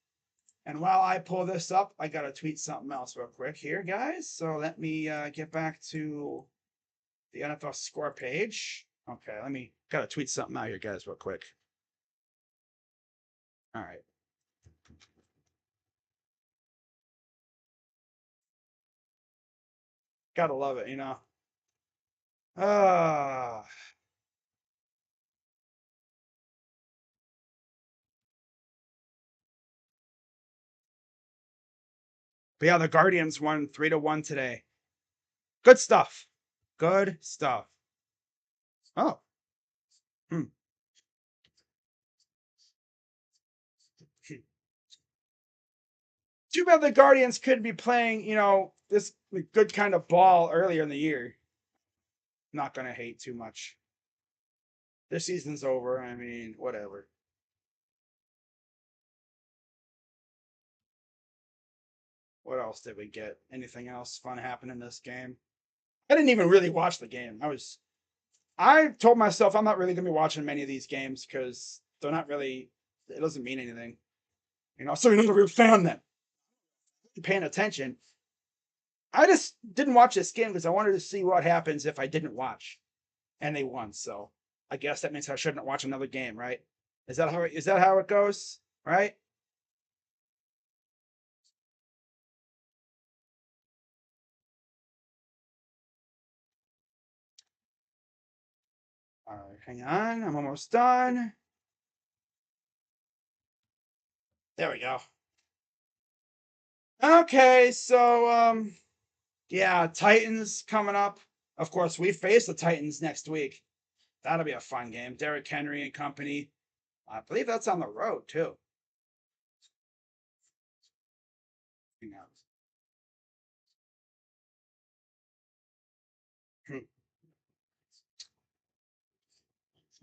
And while I pull this up, I got to tweet something else real quick here, guys. So let me get back to the NFL score page. Okay, got to tweet something out here, guys, real quick. All right. Gotta love it, Ah. But yeah, the Guardians won 3-1 today. Good stuff. Good stuff. Oh. Too bad the Guardians could be playing, this good kind of ball earlier in the year. Not gonna hate too much. Their season's over. I mean, whatever. What else did we get? Anything else fun happen in this game? I didn't even really watch the game. I told myself I'm not really gonna be watching many of these games because they're not really. It doesn't mean anything, So you're not a real fan then. You're paying attention. I just didn't watch this game because I wanted to see what happens if I didn't watch, and they won. So I guess that means I shouldn't watch another game, right? Is that how it goes? Right? All right, hang on. I'm almost done. There we go. Okay, so yeah, Titans coming up. Of course, we face the Titans next week. That'll be a fun game. Derrick Henry and company. I believe that's on the road too. Hang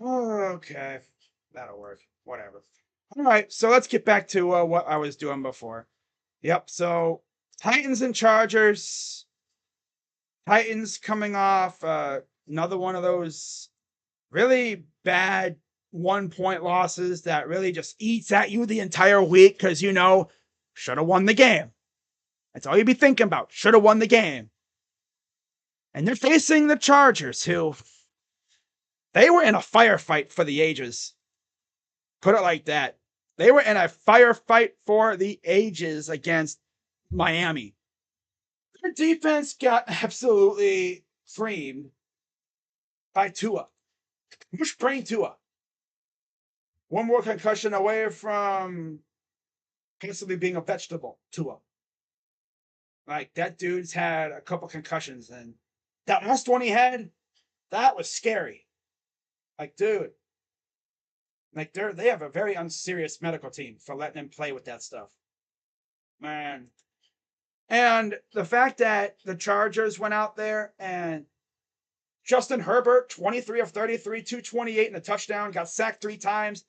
on. Okay, that'll work. Whatever. All right, so let's get back to what I was doing before. Yep, so Titans and Chargers. Titans coming off another one of those really bad 1-point losses that really just eats at you the entire week because should have won the game. That's all you'd be thinking about. Should have won the game. And they're facing the Chargers, who they were in a firefight for the ages. Put it like that. They were in a firefight for the ages against Miami. Their defense got absolutely creamed by Tua. Push brain Tua. one more concussion away from possibly being a vegetable. Tua. Like that dude's had a couple concussions, and that last one he had, that was scary. Like, dude, like they have a very unserious medical team for letting him play with that stuff. Man. And the fact that the Chargers went out there and Justin Herbert, 23 of 33, 228 and a touchdown, got sacked 3 times.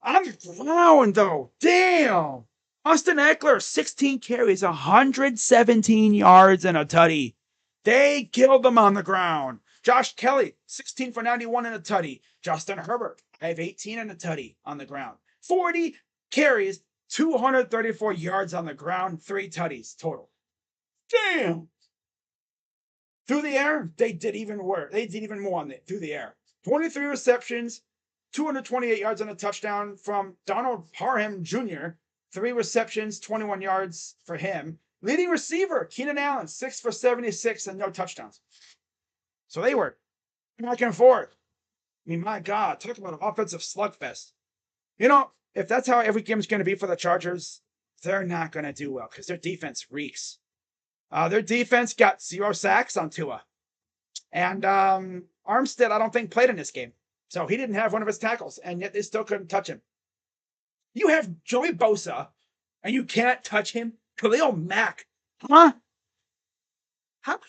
On the ground, though. Damn. Austin Eckler, 16 carries, 117 yards and a tutty. They killed them on the ground. Josh Kelly, 16 for 91 and a tutty. Justin Herbert, 518 and a tutty on the ground. 40 carries, 234 yards on the ground, 3 tutties total. Damn. Through the air, they did even worse. They did even more through the air. 23 receptions, 228 yards on a touchdown from Donald Parham Jr. 3 receptions, 21 yards for him. Leading receiver, Keenan Allen, 6 for 76 and no touchdowns. So they were back and forth. I mean, my God, talk about an offensive slugfest. You know, if that's how every game is going to be for the Chargers, they're not going to do well because their defense reeks. Their defense got 0 sacks on Tua. And Armstead, I don't think, played in this game. So he didn't have one of his tackles, and yet they still couldn't touch him. You have Joey Bosa, and you can't touch him? Khalil Mack. Huh? How?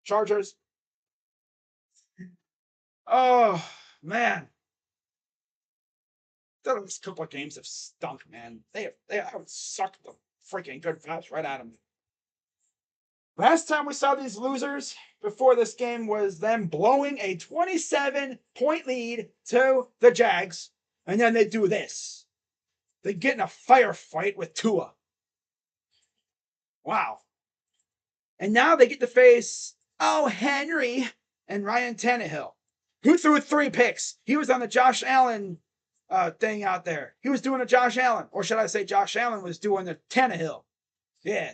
Chargers. Oh, man. The last couple of games have stunk, man. They have sucked the freaking good vibes right out of me. Last time we saw these losers before this game was them blowing a 27-point lead to the Jags, and then they do this. They get in a firefight with Tua. Wow. And now they get to face, Henry and Ryan Tannehill, who threw 3 picks. He was on the Josh Allen thing out there. He was doing a Josh Allen. Or should I say Josh Allen was doing the Tannehill. Yeah.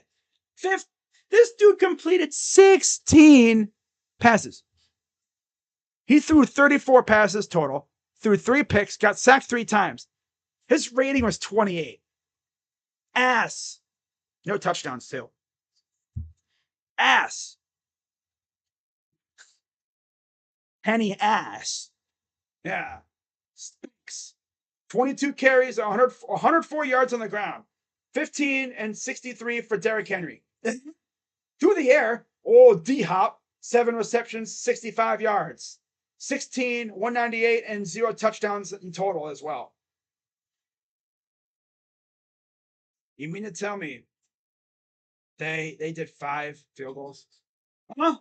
This dude completed 16 passes. He threw 34 passes total, threw 3 picks, got sacked 3 times. His rating was 28. Ass. No touchdowns, too. Ass. Penny ass. Yeah. Stinks. 22 carries, 104 yards on the ground. 15 and 63 for Derrick Henry. Through the air, D-Hop, 7 receptions, 65 yards. 16, 198, and 0 touchdowns in total as well. You mean to tell me they did 5 field goals? Huh?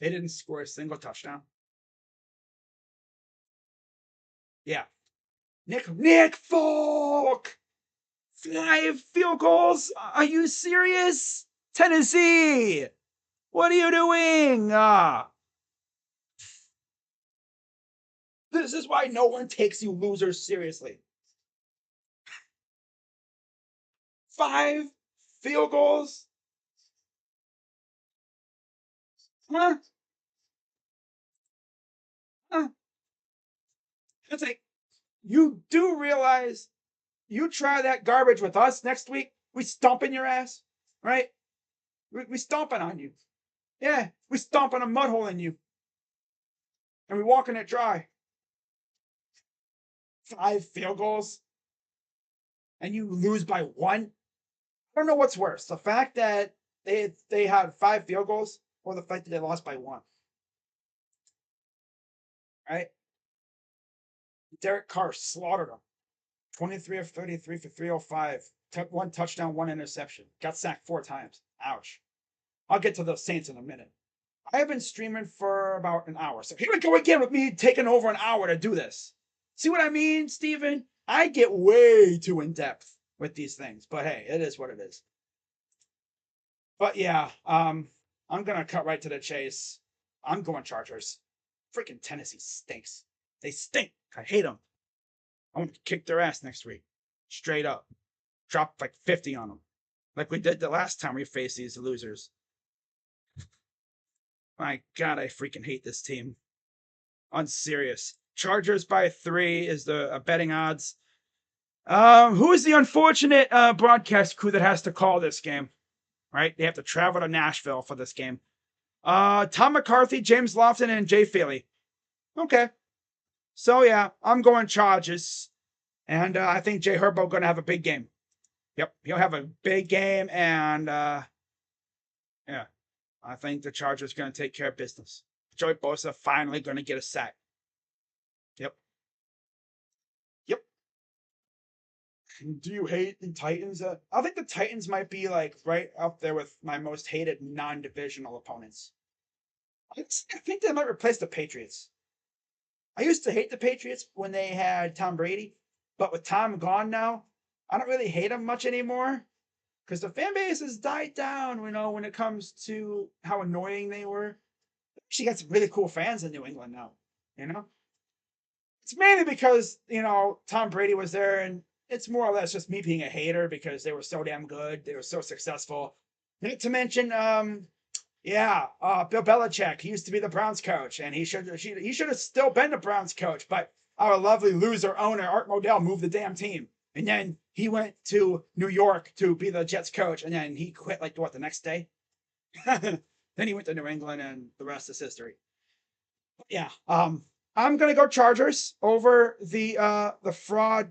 They didn't score a single touchdown. Yeah. Nick Folk! 5 field goals? Are you serious? Tennessee! What are you doing? This is why no one takes you losers seriously. 5 field goals? Huh? It's like, you do realize you try that garbage with us next week, we stomping your ass, right? We stomping on you. Yeah, we stomping a mud hole in you. And we walking it dry. 5 field goals. And you lose by 1. I don't know what's worse. The fact that they had 5 field goals or the fact that they lost by 1. Right? Derek Carr slaughtered them. 23 of 33 for 305. Took 1 touchdown, 1 interception. Got sacked 4 times. Ouch. I'll get to the Saints in a minute. I have been streaming for about an hour. So here we go again with me taking over an hour to do this. See what I mean, Steven? I get way too in depth with these things. But hey, it is what it is. But yeah, I'm going to cut right to the chase. I'm going Chargers. Freaking Tennessee stinks. They stink. I hate them. I want to kick their ass next week. Straight up. Drop like 50 on them. Like we did the last time we faced these losers. My God, I freaking hate this team. Unserious. Chargers by 3 is the betting odds. Who is the unfortunate broadcast crew that has to call this game? Right? They have to travel to Nashville for this game. Tom McCarthy, James Lofton, and Jay Feely. Okay. So yeah, I'm going Chargers. And I think Jay Herbo going to have a big game. Yep, he'll have a big game, and yeah, I think the Chargers going to take care of business. Joey Bosa finally going to get a sack. Yep. Yep. Do you hate the Titans? I think the Titans might be like right up there with my most hated non-divisional opponents. I think they might replace the Patriots. I used to hate the Patriots when they had Tom Brady, but with Tom gone now, I don't really hate them much anymore because the fan base has died down. When it comes to how annoying they were. She got some really cool fans in New England now. You know, it's mainly because Tom Brady was there, and it's more or less just me being a hater because they were so damn good, they were so successful. Not to mention, Bill Belichick. He used to be the Browns coach, and he should have still been the Browns coach, but our lovely loser owner Art Modell moved the damn team, and then he went to New York to be the Jets coach, and then he quit like the next day. Then he went to New England, and the rest is history. Yeah. I'm gonna go Chargers over the fraud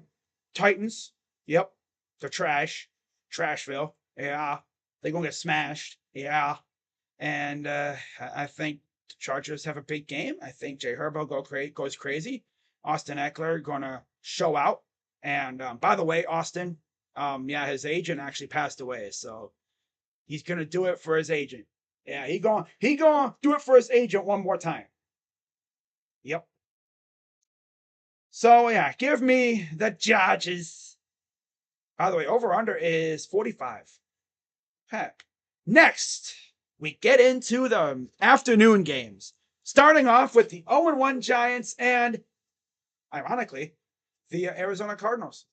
Titans. Yep. They're trash. Trashville. Yeah. They're gonna get smashed. Yeah. And I think the Chargers have a big game. I think Jay Herbo goes crazy. Austin Eckler gonna show out. And by the way, Austin, his agent actually passed away, so he's gonna do it for his agent. Yeah, he gonna do it for his agent one more time. Yep. So yeah, give me the Chargers. By the way, over under is 45. Heck. Next, we get into the afternoon games. Starting off with the 0-1 Giants and, ironically, the Arizona Cardinals.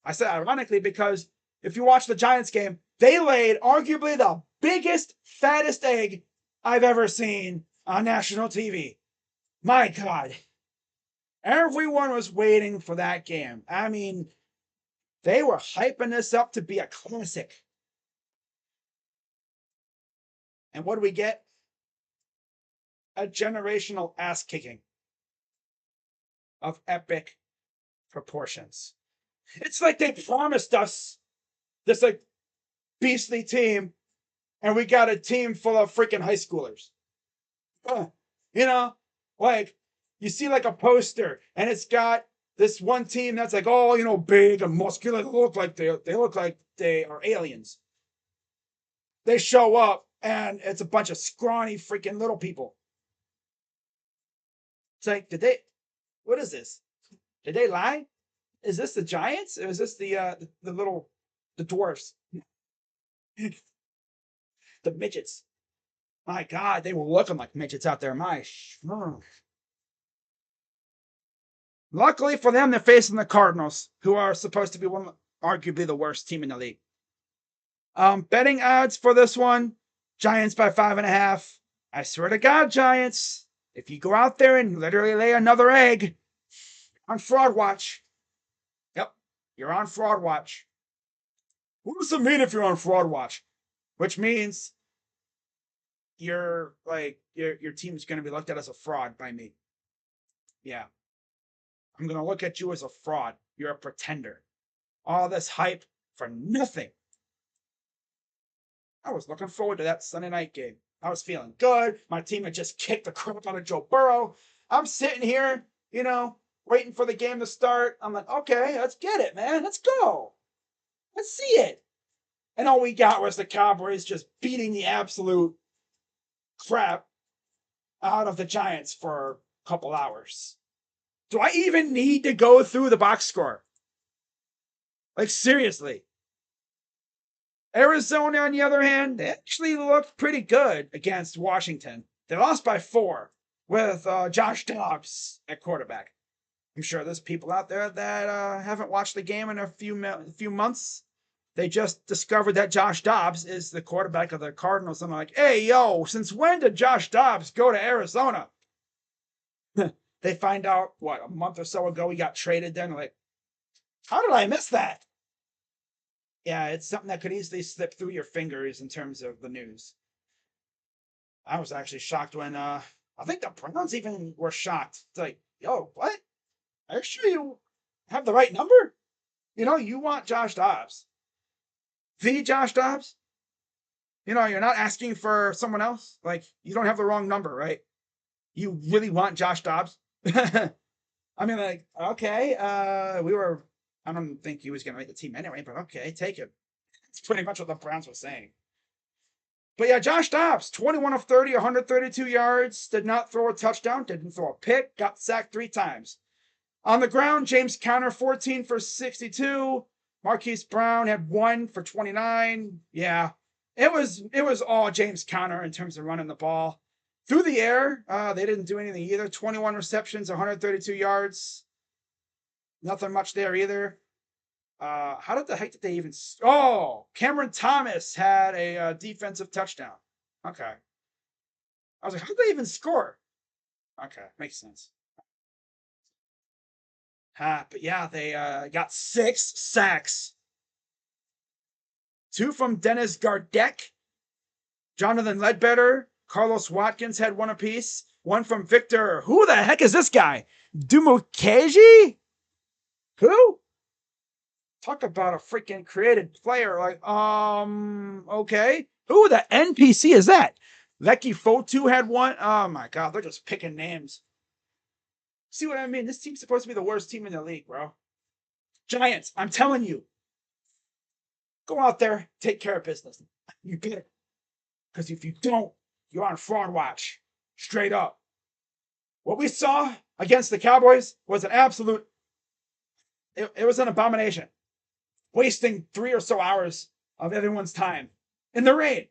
I said ironically because if you watch the Giants game, they laid arguably the biggest, fattest egg I've ever seen on national TV. My God. Everyone was waiting for that game. I mean, they were hyping this up to be a classic. And what do we get? A generational ass kicking of epic proportions. It's like they promised us this like beastly team, and we got a team full of freaking high schoolers. Like you see like a poster, and it's got this one team that's like big and muscular. They look like they are aliens. They show up, and it's a bunch of scrawny freaking little people. It's like, what is this? Did they lie? Is this the Giants? Or is this the dwarfs? The midgets. My God, they were looking like midgets out there. Luckily for them, they're facing the Cardinals, who are supposed to be arguably the worst team in the league. Betting odds for this one, Giants by 5.5. I swear to God, Giants, if you go out there and literally lay another egg, on fraud watch. Yep, you're on fraud watch. What does it mean if you're on fraud watch? Which means your team's going to be looked at as a fraud by me. Yeah. I'm going to look at you as a fraud. You're a pretender. All this hype for nothing. I was looking forward to that Sunday night game. I was feeling good. My team had just kicked the crap out of Joe Burrow. I'm sitting here, waiting for the game to start. I'm like, okay, let's get it, man. Let's go. Let's see it. And all we got was the Cowboys just beating the absolute crap out of the Giants for a couple hours. Do I even need to go through the box score? Like, seriously. Arizona, on the other hand, they actually looked pretty good against Washington. They lost by 4 with Josh Dobbs at quarterback. I'm sure there's people out there that haven't watched the game in a few months. they just discovered that Josh Dobbs is the quarterback of the Cardinals. I'm like, hey, yo, since when did Josh Dobbs go to Arizona? They find out, what, a month or so ago he got traded. Then like, how did I miss that? Yeah, it's something that could easily slip through your fingers in terms of the news. I was actually shocked when I think the Browns even were shocked. It's like, yo, what? Are you sure you have the right number? You want Josh Dobbs. The Josh Dobbs? You're not asking for someone else. Like, you don't have the wrong number, right? You really want Josh Dobbs? I mean, like, okay, I don't think he was going to make the team anyway, but okay, take it. It's pretty much what the Browns were saying. But yeah, Josh Dobbs, 21 of 30, 132 yards, did not throw a touchdown, didn't throw a pick, got sacked 3 times. On the ground, James Conner, 14 for 62. Marquise Brown had 1 for 29. Yeah, it was all James Conner in terms of running the ball. Through the air, they didn't do anything either. 21 receptions, 132 yards. Nothing much there either. How did the heck did they even... Oh, Cameron Thomas had a defensive touchdown. Okay. I was like, how did they even score? Okay, makes sense. But yeah, they got 6 sacks. 2 from Dennis Gardeck. Jonathan Ledbetter, Carlos Watkins had 1 apiece. 1 from Victor. Who the heck is this guy? Dumukeji? Who? Talk about a freaking created player. Like, okay. Who the NPC is that? Lecky Fotu had 1. Oh my god, they're just picking names. See what I mean? This team's supposed to be the worst team in the league, bro. Giants, I'm telling you. Go out there, take care of business. You get it. Because if you don't, you're on fraud watch. Straight up. What we saw against the Cowboys was an absolute... It was an abomination. Wasting 3 or so hours of everyone's time in the rain.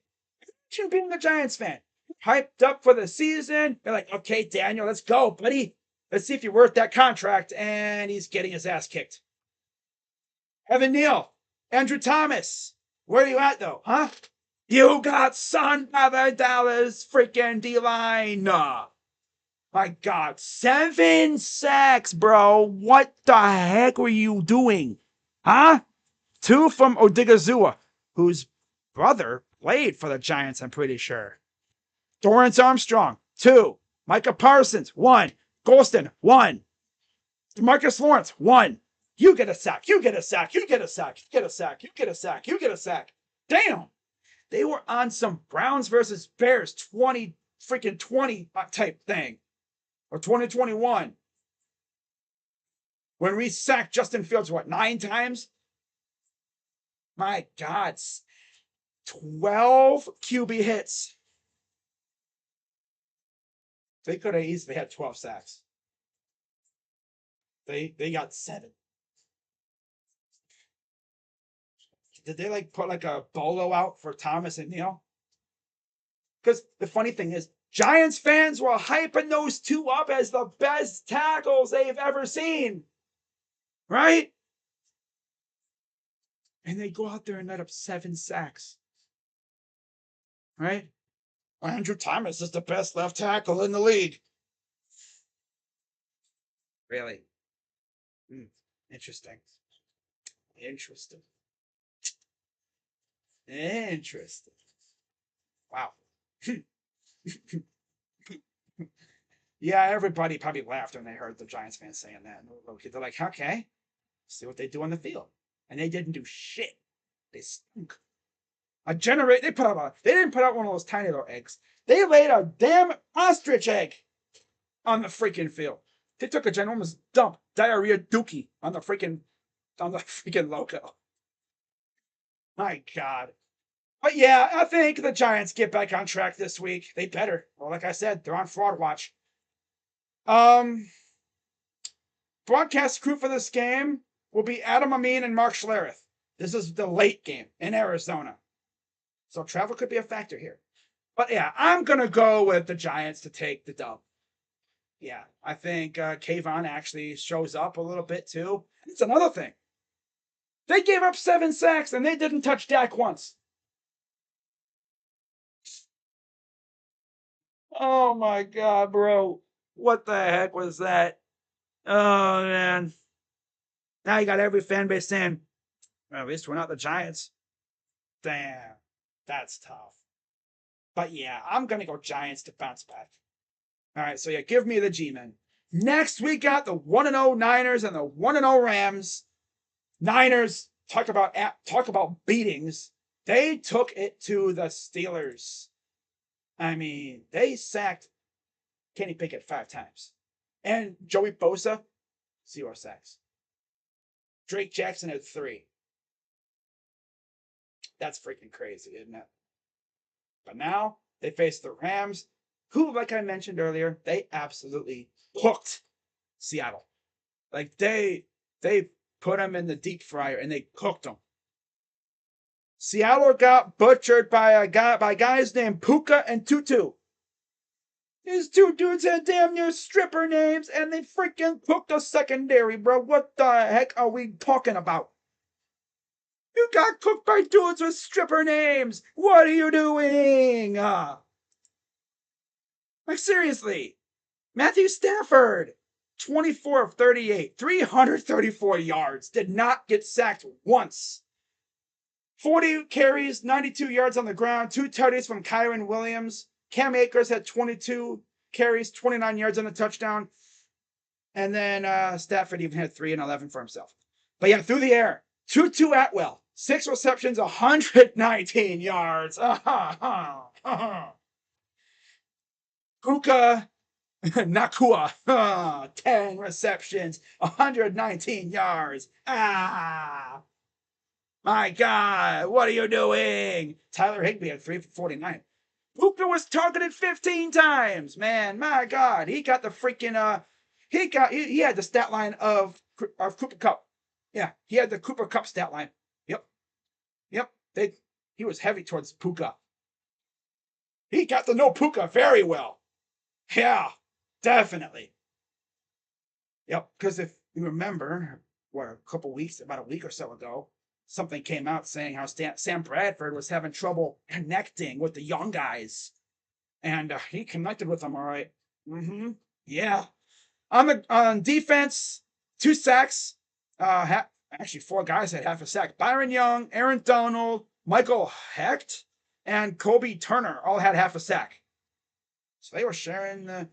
You being a Giants fan. Hyped up for the season. They're like, okay, Daniel, let's go, buddy. Let's see if you're worth that contract. And he's getting his ass kicked. Evan Neal, Andrew Thomas. Where are you at, though? Huh? You got son of a Dallas freaking D-line. My God. 7 sacks, bro. What the heck were you doing? Huh? 2 from Odigizua, whose brother played for the Giants, I'm pretty sure. Dorrance Armstrong, 2. Micah Parsons, 1. Golston, 1. DeMarcus Lawrence, 1. You get a sack. You get a sack. You get a sack. You get a sack. You get a sack. You get a sack. Damn. They were on some Browns versus Bears 20 type thing. Or 2021. When we sacked Justin Fields, 9 times? My God. 12 QB hits. They could have easily had 12 sacks. They got 7. Did they put a bolo out for Thomas and Neal? Because the funny thing is, Giants fans were hyping those 2 up as the best tackles they've ever seen. Right? And they go out there and let up 7 sacks. Right? Andrew Thomas is the best left tackle in the league. Really? Interesting. Interesting. Wow. Yeah, everybody probably laughed when they heard the Giants fans saying that. They're like, okay, see what they do on the field. And they didn't do shit. They stunk. They didn't put out one of those tiny little eggs. They laid a damn ostrich egg on the freaking field. They took a ginormous dump, diarrhea dookie on the freaking logo. My God. But yeah, I think the Giants get back on track this week. They better. Well, like I said, they're on fraud watch. Broadcast crew for this game will be Adam Amin and Mark Schlereth. This is the late game in Arizona. So travel could be a factor here. But yeah, I'm going to go with the Giants to take the dub. Yeah, I think Kayvon actually shows up a little bit too. It's another thing. They gave up 7 sacks and they didn't touch Dak once. Oh my God, bro. What the heck was that? Oh, man. Now you got every fan base saying, well, at least we're not the Giants. Damn. That's tough. But yeah, I'm going to go Giants to bounce back. All right, so yeah, give me the G-Men. Next, we got the 1-0 Niners and the 1-0 Rams. Niners, talk about beatings. They took it to the Steelers. I mean, they sacked Kenny Pickett 5 times. And Joey Bosa, 0 sacks. Drake Jackson had 3. That's freaking crazy, isn't it? But now they face the Rams, who, like I mentioned earlier, they absolutely hooked Seattle. Like they put them in the deep fryer and they cooked them. Seattle got butchered by guys named Puka and Tutu. These 2 dudes had damn near stripper names and they freaking cooked the secondary, bro. What the heck are we talking about? You got cooked by dudes with stripper names. What are you doing? Like, seriously. Matthew Stafford, 24 of 38, 334 yards, did not get sacked once. 40 carries, 92 yards on the ground, 2 tutties from Kyron Williams. Cam Akers had 22 carries, 29 yards on the touchdown. And then Stafford even had 3 and 11 for himself. But yeah, through the air, Tutu Atwell, 6 receptions, 119 yards. Puka Nakua, 10 receptions, 119 yards. My God, what are you doing? Tyler Higbee had 3 for 49. Puka was targeted 15 times. Man, my God, he got the freaking he had the stat line of Cooper Kupp. Yeah, he had the Cooper Kupp stat line. Yep. He was heavy towards Puka. He got to know Puka very well. Yeah, definitely. Yep, because if you remember, about a week or so ago, something came out saying how Sam Bradford was having trouble connecting with the young guys. And he connected with them all right. Yeah. On defense, 2 sacks. Actually, 4 guys had half a sack. Byron Young, Aaron Donald, Michael Hecht, and Kobe Turner all had half a sack. So they were sharing the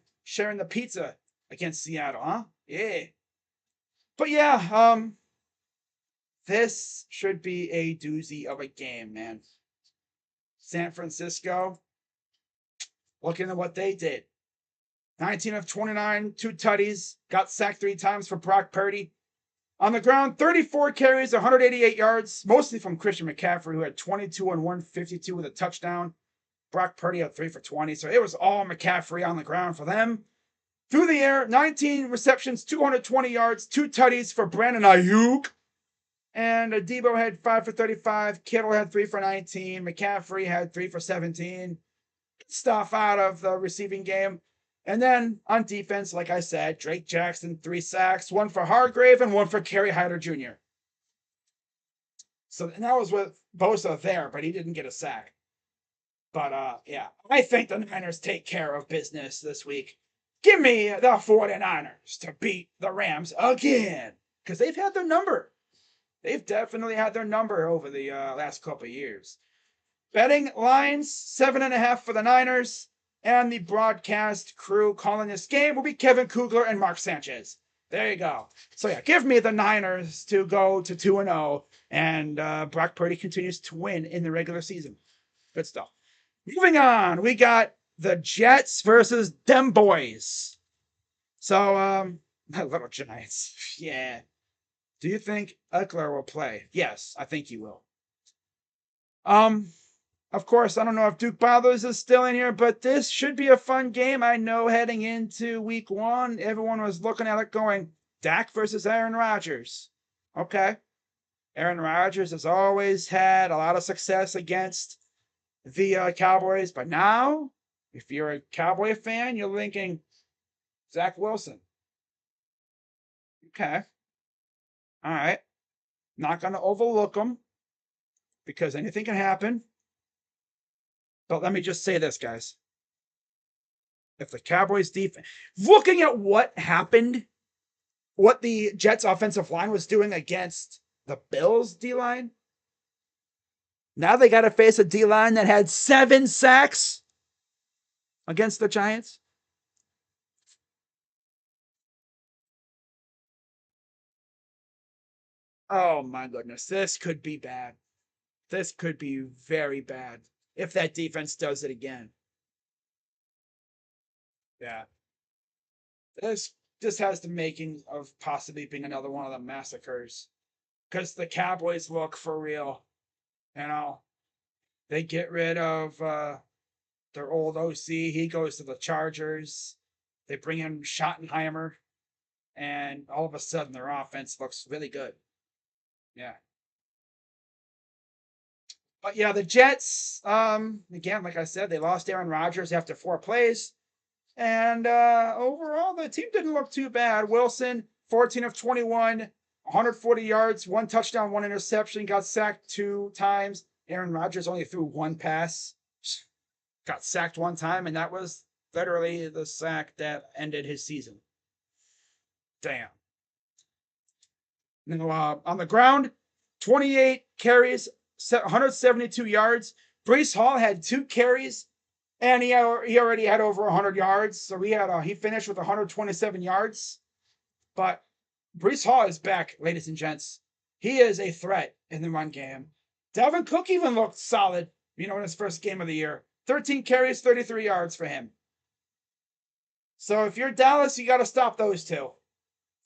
pizza against Seattle, huh? Yeah. But yeah, this should be a doozy of a game, man. San Francisco, looking at what they did. 19 of 29, 2 tutties, got sacked 3 times for Brock Purdy. On the ground, 34 carries, 188 yards, mostly from Christian McCaffrey, who had 22 and 152 with a touchdown. Brock Purdy had 3 for 20, so it was all McCaffrey on the ground for them. Through the air, 19 receptions, 220 yards, 2 tutties for Brandon Ayuk. And Debo had 5 for 35. Kittle had 3 for 19. McCaffrey had 3 for 17. Stuff out of the receiving game. And then on defense, like I said, Drake Jackson, 3 sacks, 1 for Hargrave and 1 for Kerry Hyder Jr. So that was with Bosa there, but he didn't get a sack. But yeah, I think the Niners take care of business this week. Give me the 49ers to beat the Rams again, because they've had their number. They've definitely had their number over the last couple of years. Betting lines, 7.5 for the Niners. And the broadcast crew calling this game will be Kevin Kugler and Mark Sanchez. There you go. So yeah, give me the Niners to go to 2-0. And Brock Purdy continues to win in the regular season. Good stuff. Moving on, we got the Jets versus them boys. So, little Giants. Yeah. Do you think Eckler will play? Yes, I think he will. Of course, I don't know if Duke Bothers is still in here, but this should be a fun game. I know heading into week 1, everyone was looking at it going, Dak versus Aaron Rodgers. Okay. Aaron Rodgers has always had a lot of success against the Cowboys, but now, if you're a Cowboy fan, you're thinking Zach Wilson. Okay. All right. Not going to overlook them because anything can happen. But let me just say this, guys. If the Cowboys defense, looking at what happened, what the Jets offensive line was doing against the Bills D line, now they got to face a D line that had 7 sacks against the Giants. Oh my goodness, this could be bad. This could be very bad if that defense does it again. Yeah. This has the making of possibly being another one of the massacres. Because the Cowboys look for real. You know, they get rid of their old OC. He goes to the Chargers. They bring in Schottenheimer. And all of a sudden, their offense looks really good. Yeah. But yeah, the Jets, again, like I said, they lost Aaron Rodgers after 4 plays. And overall, the team didn't look too bad. Wilson, 14 of 21, 140 yards, 1 touchdown, 1 interception, got sacked 2 times. Aaron Rodgers only threw 1 pass, got sacked 1 time, and that was literally the sack that ended his season. Damn. Now, on the ground, 28 carries, 172 yards. Breece Hall had 2 carries, and he already had over 100 yards. So he finished with 127 yards. But Breece Hall is back, ladies and gents. He is a threat in the run game. Dalvin Cook even looked solid, in his first game of the year. 13 carries, 33 yards for him. So if you're Dallas, you got to stop those 2.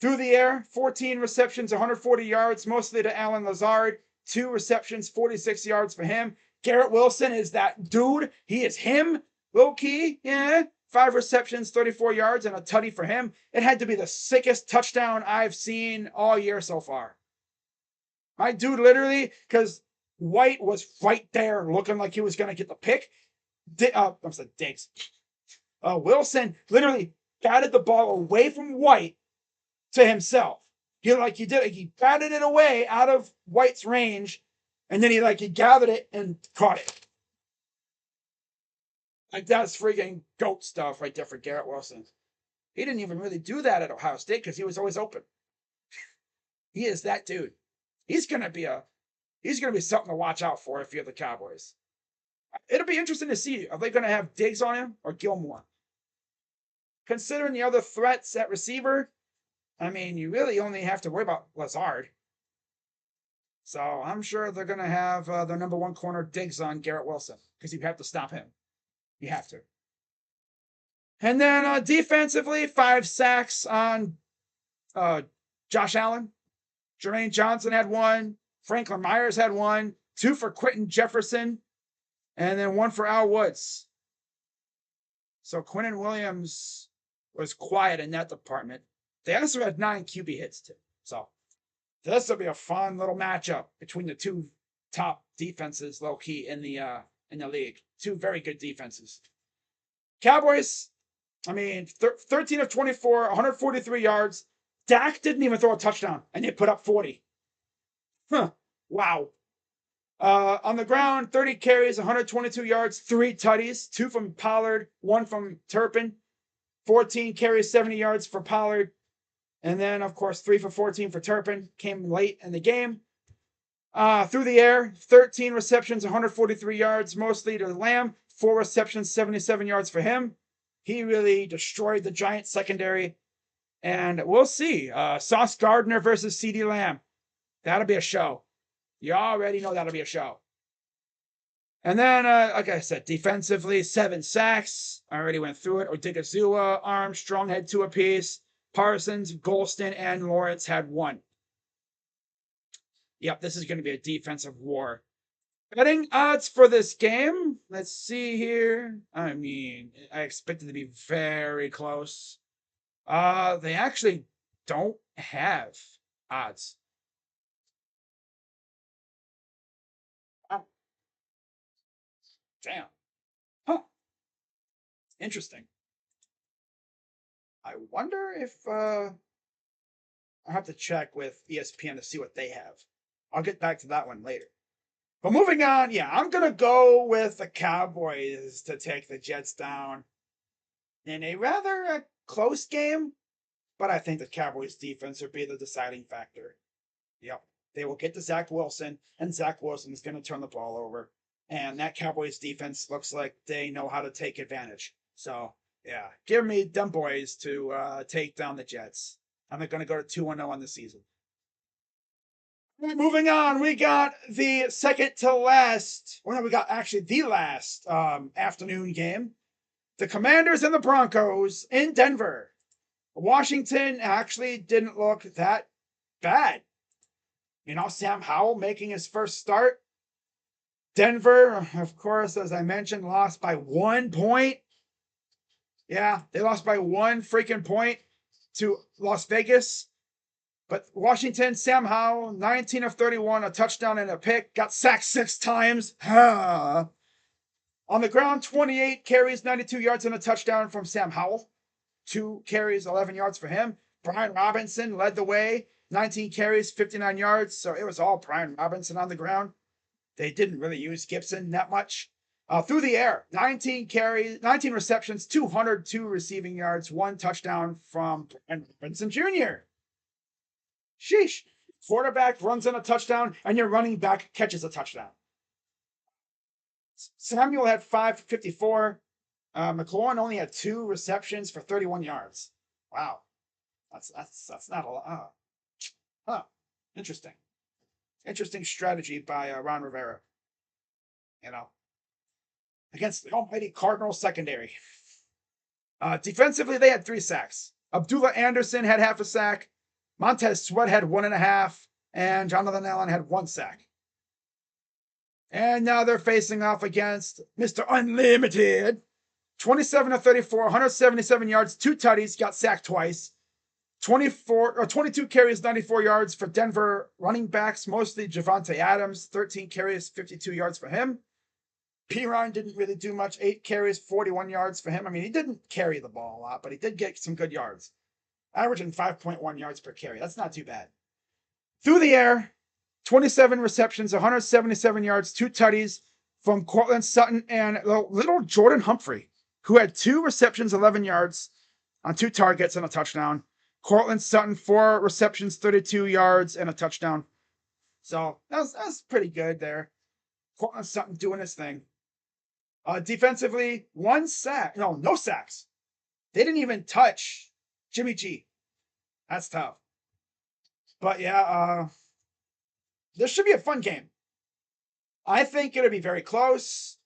Through the air, 14 receptions, 140 yards, mostly to Allen Lazard. 2 receptions, 46 yards for him. Garrett Wilson is that dude. He is him. Low key, yeah. 5 receptions, 34 yards, and a tutty for him. It had to be the sickest touchdown I've seen all year so far. My dude literally, because White was right there looking like he was going to get the pick. I'm sorry, Diggs. Wilson literally batted the ball away from White to himself. He batted it away out of White's range, and then he gathered it and caught it. Like, that's freaking GOAT stuff right there for Garrett Wilson. He didn't even really do that at Ohio State because he was always open. He is that dude. He's gonna be something to watch out for if you're the Cowboys. It'll be interesting to see. Are they gonna have Diggs on him or Gilmore? Considering the other threats at receiver, I mean, you really only have to worry about Lazard. So I'm sure they're going to have their number 1 corner Diggs on Garrett Wilson because you have to stop him. You have to. And then defensively, 5 sacks on Josh Allen. Jermaine Johnson had 1. Franklin Myers had 1. 2 for Quentin Jefferson. And then 1 for Al Woods. So Quinnen Williams was quiet in that department. They also had 9 QB hits too. So this will be a fun little matchup between the 2 top defenses, low key in the league. 2 very good defenses. Cowboys, 13 of 24, 143 yards. Dak didn't even throw a touchdown, and they put up 40. Wow. On the ground, 30 carries, 122 yards, 3 tutties, 2 from Pollard, 1 from Turpin. 14 carries, 70 yards for Pollard. And then, of course, 3 for 14 for Turpin. Came late in the game. Through the air, 13 receptions, 143 yards, mostly to Lamb. 4 receptions, 77 yards for him. He really destroyed the Giants secondary. And we'll see. Sauce Gardner versus CeeDee Lamb. That'll be a show. You already know that'll be a show. And then, like I said, defensively, 7 sacks. I already went through it. Odigizua, Armstrong had 2 apiece. Parsons, Golston, and Lawrence had 1. Yep, this is going to be a defensive war. Betting odds for this game. Let's see here. I expect it to be very close. They actually don't have odds. Oh. Damn. Huh. Interesting. I wonder if I have to check with ESPN to see what they have I'll get back to that one later. But moving on, yeah, I'm going to go with the Cowboys to take the Jets down in a rather close game, but I think the Cowboys defense will be the deciding factor. Yep. They will get to Zach Wilson, and Zach Wilson is going to turn the ball over. And that Cowboys defense looks like they know how to take advantage. So, yeah, give me them boys to take down the Jets. And they're going to go to 2-0 on the season. Moving on, we got the second to last, well, no, we got actually the last afternoon game. The Commanders and the Broncos in Denver. Washington actually didn't look that bad. You know, Sam Howell making his first start. Denver, of course, as I mentioned, lost by 1 point. Yeah, they lost by 1 freaking point to Las Vegas. But Washington, Sam Howell, 19 of 31, a touchdown and a pick, got sacked 6 times. On the ground, 28 carries, 92 yards and a touchdown from Sam Howell. 2 carries, 11 yards for him. Brian Robinson led the way, 19 carries, 59 yards. So it was all Brian Robinson on the ground. They didn't really use Gibson that much. Through the air, 19 carries, 19 receptions, 202 receiving yards, 1 touchdown from Brian Robinson Jr. Sheesh. Quarterback runs in a touchdown, and your running back catches a touchdown. Samuel had 5 for 54. McLaurin only had 2 receptions for 31 yards. Wow. That's not a lot. Interesting. Interesting strategy by Ron Rivera. You know, against the almighty Cardinals secondary. Defensively, they had 3 sacks. Abdullah Anderson had half a sack. Montez Sweat had 1.5, and Jonathan Allen had 1 sack. And now they're facing off against Mr. Unlimited. 27 of 34, 177 yards, 2 tutties, got sacked twice. 22 carries, 94 yards for Denver running backs, mostly Javonte Adams, 13 carries, 52 yards for him. Perine didn't really do much, 8 carries, 41 yards for him. I mean, he didn't carry the ball a lot, but he did get some good yards. Averaging 5.1 yards per carry. That's not too bad. Through the air, 27 receptions, 177 yards, 2 tutties from Cortland Sutton and little Jordan Humphrey, who had 2 receptions, 11 yards on 2 targets and a touchdown. Cortland Sutton, 4 receptions, 32 yards and a touchdown. So that was pretty good there. Cortland Sutton doing his thing. Defensively, 1 sack. No sacks. They didn't even touch Jimmy G. That's tough. But yeah, this should be a fun game. I think it'll be very close.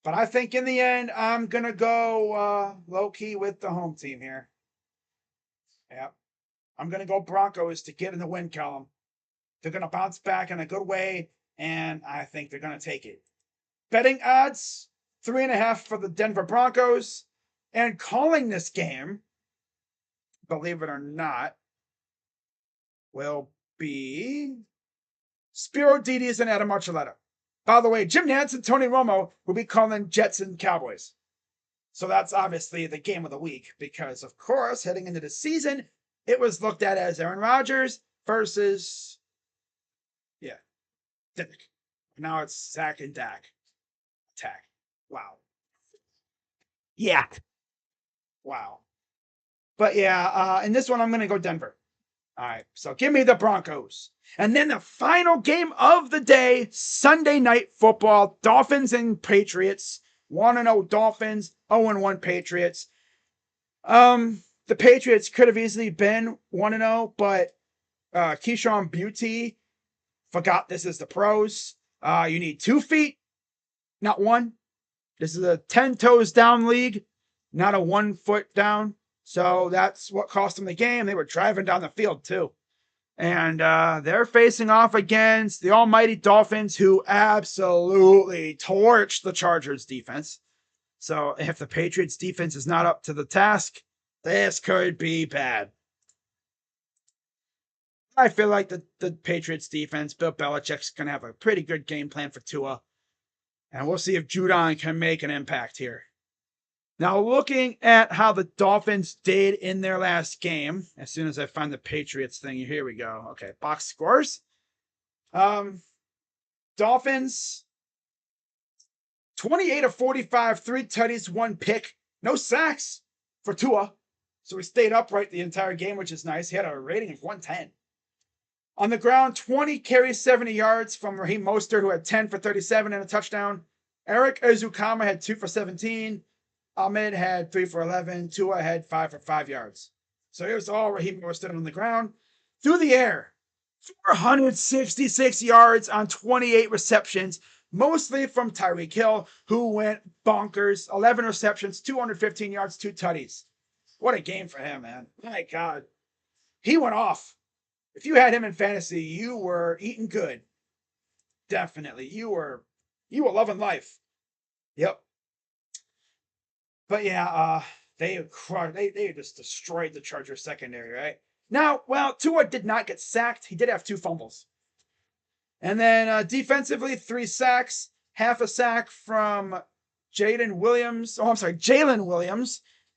But I think in the end, I'm going to go low-key with the home team here. Yep. I'm going to go Broncos to get in the win column. They're going to bounce back in a good way, and I think they're going to take it. Betting odds, 3.5 for the Denver Broncos. And calling this game, believe it or not, will be Spiro Dides and Adam Archuleta. By the way, Jim Nantz and Tony Romo will be calling Jets and Cowboys. So that's obviously the game of the week because, of course, heading into the season, it was looked at as Aaron Rodgers versus, Dak. Now it's Zach and Dak. Attack. Wow. Yeah. Wow. But yeah, in this one, I'm going to go Denver. All right, so give me the Broncos. And then the final game of the day, Sunday Night Football, Dolphins and Patriots. 1-0 Dolphins, 0-1 Patriots. The Patriots could have easily been 1-0, but Keyshawn Beauty forgot this is the pros. You need 2 feet, not 1. This is a 10 toes down league, not a 1 foot down. So that's what cost them the game. They were driving down the field too. And they're facing off against the almighty Dolphins, who absolutely torched the Chargers defense. So if the Patriots defense is not up to the task, this could be bad. I feel like the Patriots defense, Bill Belichick's going to have a pretty good game plan for Tua. And we'll see if Judon can make an impact here. Now, looking at how the Dolphins did in their last game, as soon as I find the Patriots thing, here we go. Okay, box scores. Dolphins, 28 of 45, 3 tutties, 1 pick, no sacks for Tua. So he stayed upright the entire game, which is nice. He had a rating of 110. On the ground, 20 carries, 70 yards from Raheem Mostert, who had 10 for 37 and a touchdown. Eric Ezukama had 2 for 17. Ahmed had 3 for 11. Tua had 5 for 5 yards. So it was all Raheem Mostert on the ground. Through the air, 466 yards on 28 receptions, mostly from Tyreek Hill, who went bonkers. 11 receptions, 215 yards, 2 tutties. What a game for him, man. My God. He went off. If you had him in fantasy, you were eating good. Definitely. You were loving life. Yep. But yeah, they just destroyed the Chargers secondary, right? Now, well, Tua did not get sacked. He did have 2 fumbles. And then defensively, 3 sacks, half a sack from Jalen Williams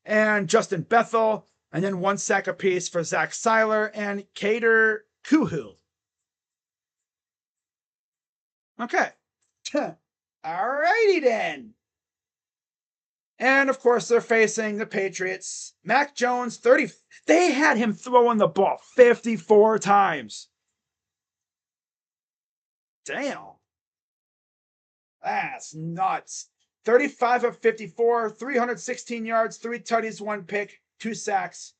and Justin Bethel, and then 1 sack apiece for Zach Seiler and Kader Kuhu. Okay. Alrighty then. And of course, they're facing the Patriots. Mac Jones, 30. They had him throwing the ball 54 times. Damn. That's nuts. 35 of 54, 316 yards, 3 tutties, 1 pick, 2 sacks,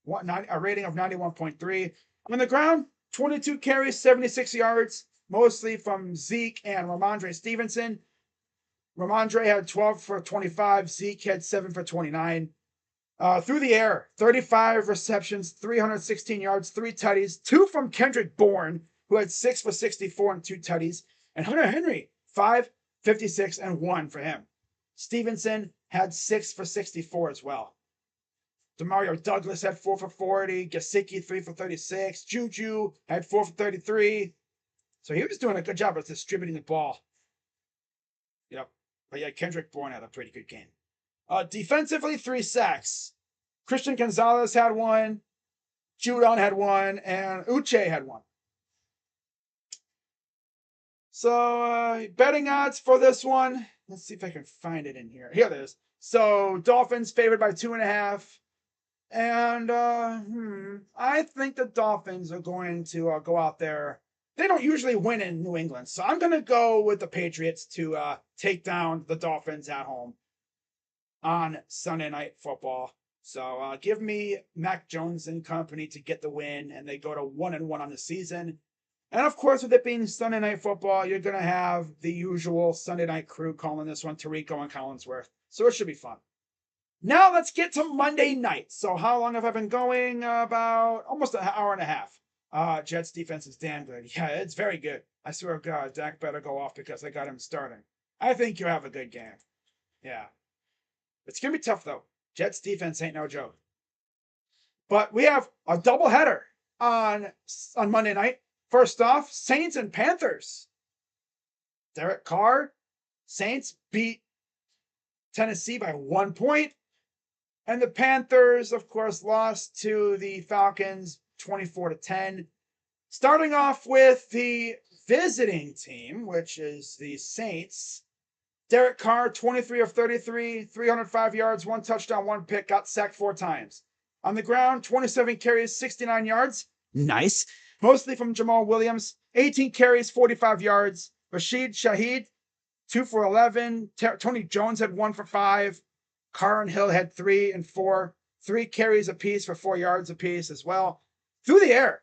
a rating of 91.3. On the ground, 22 carries, 76 yards, mostly from Zeke and Ramondre Stevenson. Ramondre had 12 for 25. Zeke had 7 for 29. Through the air, 35 receptions, 316 yards, 3 tutties, 2 from Kendrick Bourne, who had 6 for 64 and 2 tutties. And Hunter Henry, 5, 56, and 1 for him. Stevenson had 6 for 64 as well. Demario Douglas had 4 for 40. Gesicki, 3 for 36. Juju had 4 for 33. So he was doing a good job of distributing the ball. Yep. But yeah, Kendrick Bourne had a pretty good game. Defensively, 3 sacks. Christian Gonzalez had 1. Judon had 1. And Uche had 1. So, betting odds for this one. Let's see if I can find it in here. Here it is. So, Dolphins favored by 2.5. And I think the Dolphins are going to go out there. They don't usually win in New England. So, I'm going to go with the Patriots to take down the Dolphins at home on Sunday Night Football. So, give me Mac Jones and company to get the win. And they go to 1-1 on the season. And of course, with it being Sunday Night Football, you're going to have the usual Sunday Night crew calling this one, Tirico and Collinsworth. So it should be fun. Now let's get to Monday night. So how long have I been going? About almost an hour and a half. Jets defense is damn good. Yeah, it's very good. I swear to God, Dak better go off because I got him starting. I think you have a good game. Yeah. It's going to be tough, though. Jets defense ain't no joke. But we have a doubleheader on Monday night. First off, Saints and Panthers. Derek Carr, Saints beat Tennessee by 1 point. And the Panthers, of course, lost to the Falcons 24-10. Starting off with the visiting team, which is the Saints. Derek Carr, 23 of 33, 305 yards, 1 touchdown, 1 pick, got sacked 4 times. On the ground, 27 carries, 69 yards. Nice. Mostly from Jamal Williams, 18 carries, 45 yards. Rashid Shaheed, 2 for 11. Tony Jones had 1 for 5. Carr and Hill had 3 and 4. 3 carries apiece for 4 yards apiece as well. Through the air,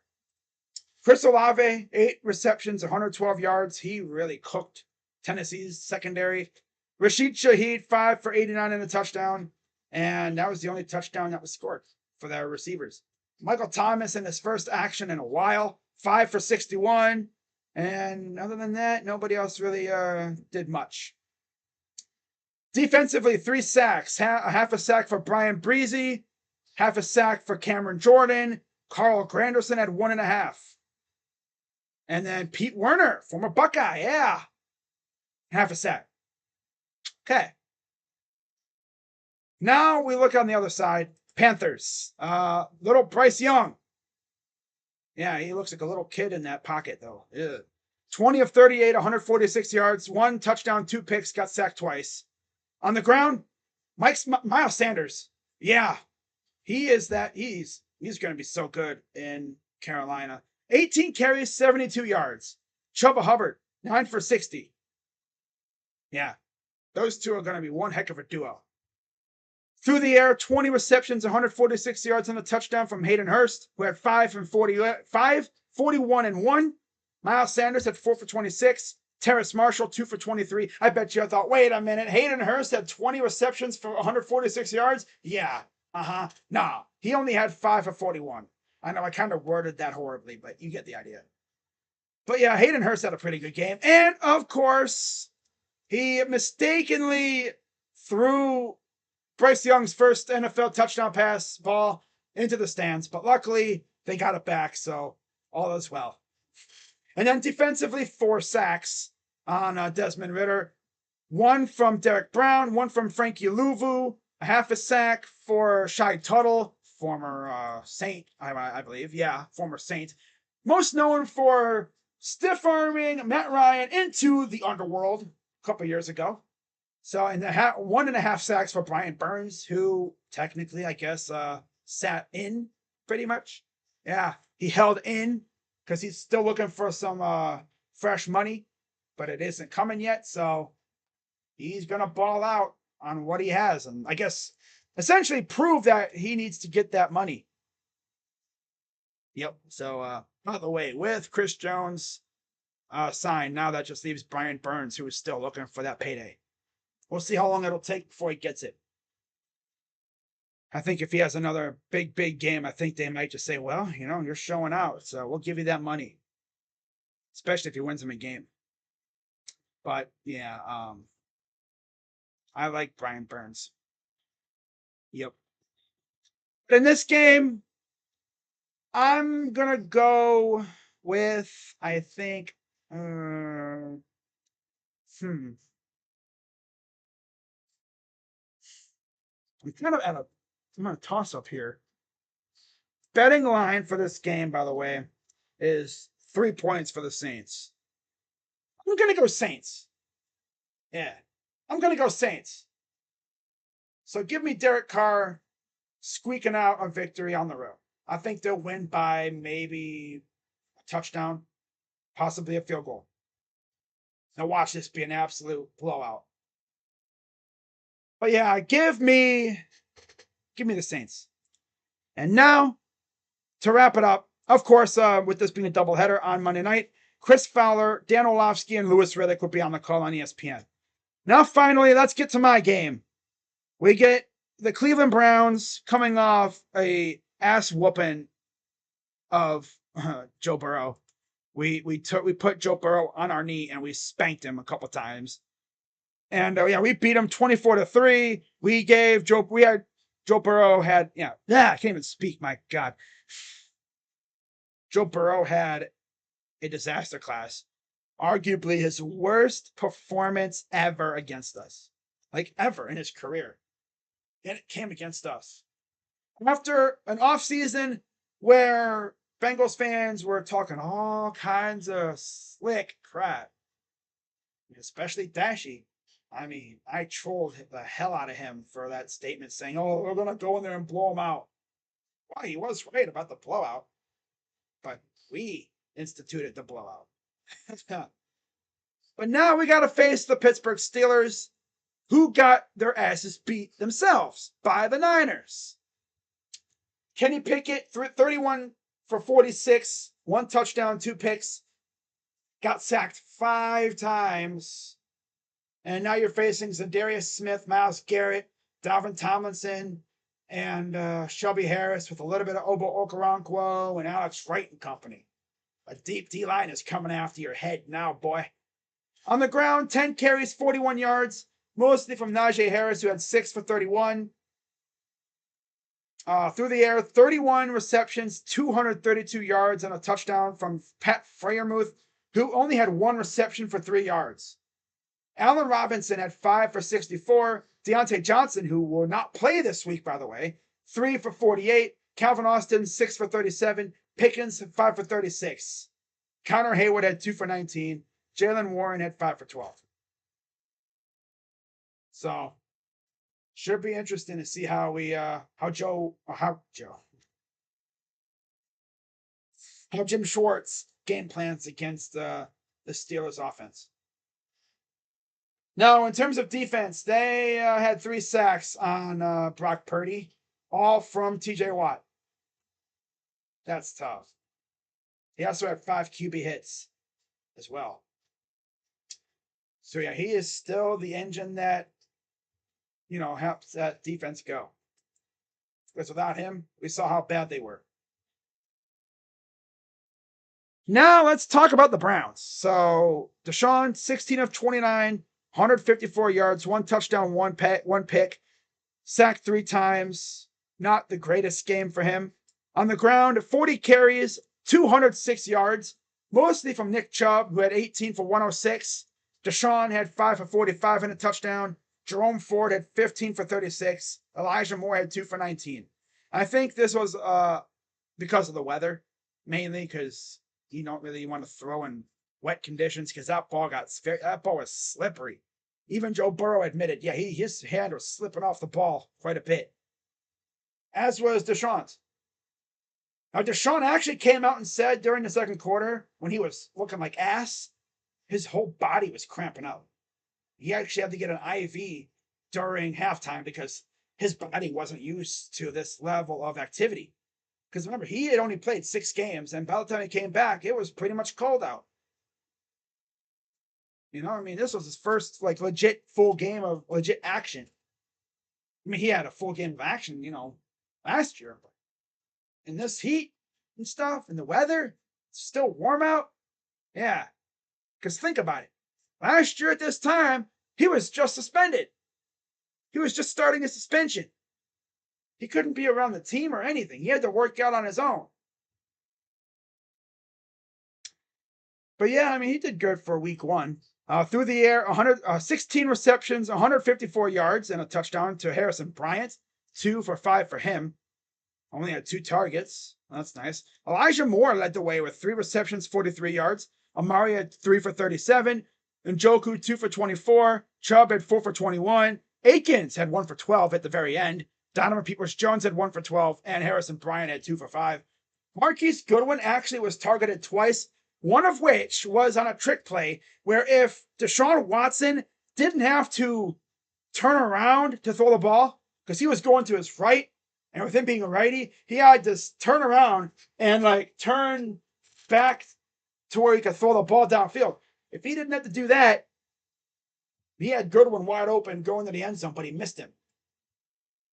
Chris Olave, 8 receptions, 112 yards. He really cooked Tennessee's secondary. Rashid Shaheed, 5 for 89 and a touchdown. And that was the only touchdown that was scored for their receivers. Michael Thomas in his first action in a while, 5 for 61. And other than that, nobody else really did much. Defensively, 3 sacks. Half a sack for Brian Breezy. Half a sack for Cameron Jordan. Carl Granderson had 1.5. And then Pete Werner, former Buckeye, yeah. Half a sack. Okay. Now we look on the other side. Panthers. Little Bryce Young. Yeah, he looks like a little kid in that pocket, though. Ew. 20 of 38, 146 yards, 1 touchdown, 2 picks, got sacked twice. On the ground, Miles Sanders. Yeah, he is that. He's going to be so good in Carolina. 18 carries, 72 yards. Chuba Hubbard, 9 for 60. Yeah, those two are going to be one heck of a duo. Through the air, 20 receptions, 146 yards, and a touchdown from Hayden Hurst, who had 41 and 1. Miles Sanders had 4 for 26. Terrace Marshall, 2 for 23. I bet you I thought, wait a minute, Hayden Hurst had 20 receptions for 146 yards? Yeah, No, he only had 5 for 41. I know I kind of worded that horribly, but you get the idea. But yeah, Hayden Hurst had a pretty good game. And of course, he mistakenly threw Bryce Young's first NFL touchdown pass ball into the stands, but luckily they got it back, so all is well. And then defensively, 4 sacks on Desmond Ridder. 1 from Derek Brown, 1 from Frankie Louvu, a half a sack for Shai Tuttle, former Saint, I believe. Yeah, former Saint. Most known for stiff-arming Matt Ryan into the underworld a couple years ago. So, and 1.5 sacks for Brian Burns, who technically, I guess, sat in pretty much. Yeah, he held in because he's still looking for some fresh money, but it isn't coming yet. So he's going to ball out on what he has. And I guess essentially prove that he needs to get that money. Yep. So, by the way, with Chris Jones signed, now that just leaves Brian Burns, who is still looking for that payday. We'll see how long it'll take before he gets it. I think if he has another big game, I think they might just say, well, you're showing out, so we'll give you that money. Especially if he wins him a game. But, yeah, I like Brian Burns. Yep. But in this game, I'm going to go with, I think, I'm kind of at I'm going to toss up here. Betting line for this game, by the way, is 3 points for the Saints. I'm going to go Saints. Yeah, I'm going to go Saints. So give me Derek Carr squeaking out a victory on the road. I think they'll win by maybe a touchdown, possibly a field goal. Now watch this be an absolute blowout. But yeah, give me the Saints. And now, to wrap it up, of course, with this being a doubleheader on Monday night, Chris Fowler, Dan Orlovsky, and Louis Riddick will be on the call on ESPN. Now, finally, let's get to my game. We get the Cleveland Browns coming off a ass whooping of Joe Burrow. We put Joe Burrow on our knee and we spanked him a couple times. And we beat him 24-3. Joe Burrow had, I can't even speak, my God. Joe Burrow had a disaster class. Arguably his worst performance ever against us. Like, ever in his career. And it came against us. After an offseason where Bengals fans were talking all kinds of slick crap, especially Dashy. I mean, I trolled the hell out of him for that statement saying, oh, we're going to go in there and blow him out. Well, he was right about the blowout, but we instituted the blowout. But now we got to face the Pittsburgh Steelers, who got their asses beat themselves by the Niners. Kenny Pickett, 31 for 46, 1 touchdown, 2 picks, got sacked 5 times. And now you're facing Zadarius Smith, Myles Garrett, Dalvin Tomlinson, and Shelby Harris with a little bit of Obo Okoronkwo and Alex Wright and company. A deep D-line is coming after your head now, boy. On the ground, 10 carries, 41 yards, mostly from Najee Harris, who had 6 for 31. Through the air, 31 receptions, 232 yards, and a touchdown from Pat Freiermuth, who only had 1 reception for 3 yards. Allen Robinson had 5 for 64. Deontay Johnson, who will not play this week, by the way, 3 for 48. Calvin Austin, 6 for 37. Pickens, 5 for 36. Connor Hayward had 2 for 19. Jalen Warren had 5 for 12. So should be interesting to see how Jim Schwartz game plans against the Steelers offense. Now, in terms of defense, they had 3 sacks on Brock Purdy, all from TJ Watt. That's tough. He also had 5 QB hits as well. So yeah, he is still the engine that, helps that defense go. Because without him, we saw how bad they were. Now let's talk about the Browns. So Deshaun, 16 of 29, 154 yards, 1 touchdown, 1 pick, sacked 3 times. Not the greatest game for him. On the ground, 40 carries, 206 yards, mostly from Nick Chubb, who had 18 for 106. Deshaun had 5 for 45 and a touchdown. Jerome Ford had 15 for 36. Elijah Moore had 2 for 19. I think this was because of the weather, mainly because you don't really want to throw in wet conditions because that ball was slippery. Even Joe Burrow admitted, his hand was slipping off the ball quite a bit. As was Deshaun's. Now, Deshaun actually came out and said during the second quarter, when he was looking like ass, his whole body was cramping up. He actually had to get an IV during halftime because his body wasn't used to this level of activity. Because remember, he had only played 6 games, and by the time he came back, it was pretty much cold out. This was his first legit full game of legit action. He had a full game of action, last year. But in this heat and stuff, and the weather, it's still warm out. Yeah. Because think about it. Last year at this time, he was just suspended. He was just starting his suspension. He couldn't be around the team or anything. He had to work out on his own. But yeah, he did good for week 1. Through the air, 16 receptions, 154 yards, and a touchdown to Harrison Bryant. 2 for 5 for him. Only had 2 targets. That's nice. Elijah Moore led the way with 3 receptions, 43 yards. Amari had 3 for 37. Njoku, 2 for 24. Chubb had 4 for 21. Akins had 1 for 12 at the very end. Donovan Peoples-Jones had 1 for 12. And Harrison Bryant had 2 for 5. Marquise Goodwin actually was targeted twice, one of which was on a trick play where if Deshaun Watson didn't have to turn around to throw the ball, because he was going to his right, and with him being a righty, he had to turn around and turn back to where he could throw the ball downfield. If he didn't have to do that, he had Goodwin wide open going to the end zone, but he missed him.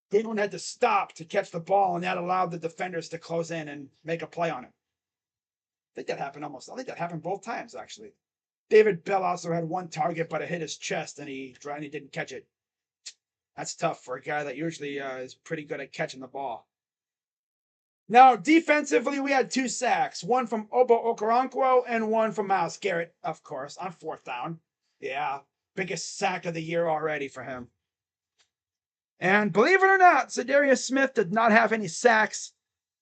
Goodwin had to stop to catch the ball, and that allowed the defenders to close in and make a play on him. I think that happened both times, actually. David Bell also had 1 target, but it hit his chest, and he didn't catch it. That's tough for a guy that usually is pretty good at catching the ball. Now, defensively, we had 2 sacks. 1 from Obo Okoronkwo and 1 from Myles Garrett, of course, on 4th down. Yeah, biggest sack of the year already for him. And believe it or not, Za'Darius Smith did not have any sacks,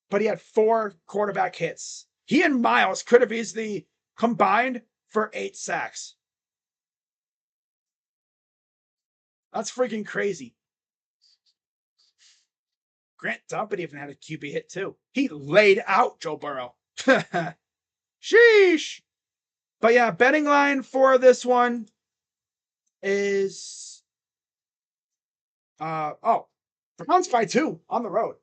but he had 4 quarterback hits. He and Myles could have easily combined for 8 sacks. That's freaking crazy. Grant Dumpett even had a QB hit too. He laid out Joe Burrow. Sheesh. But yeah, betting line for this one is Browns by 2 on the road.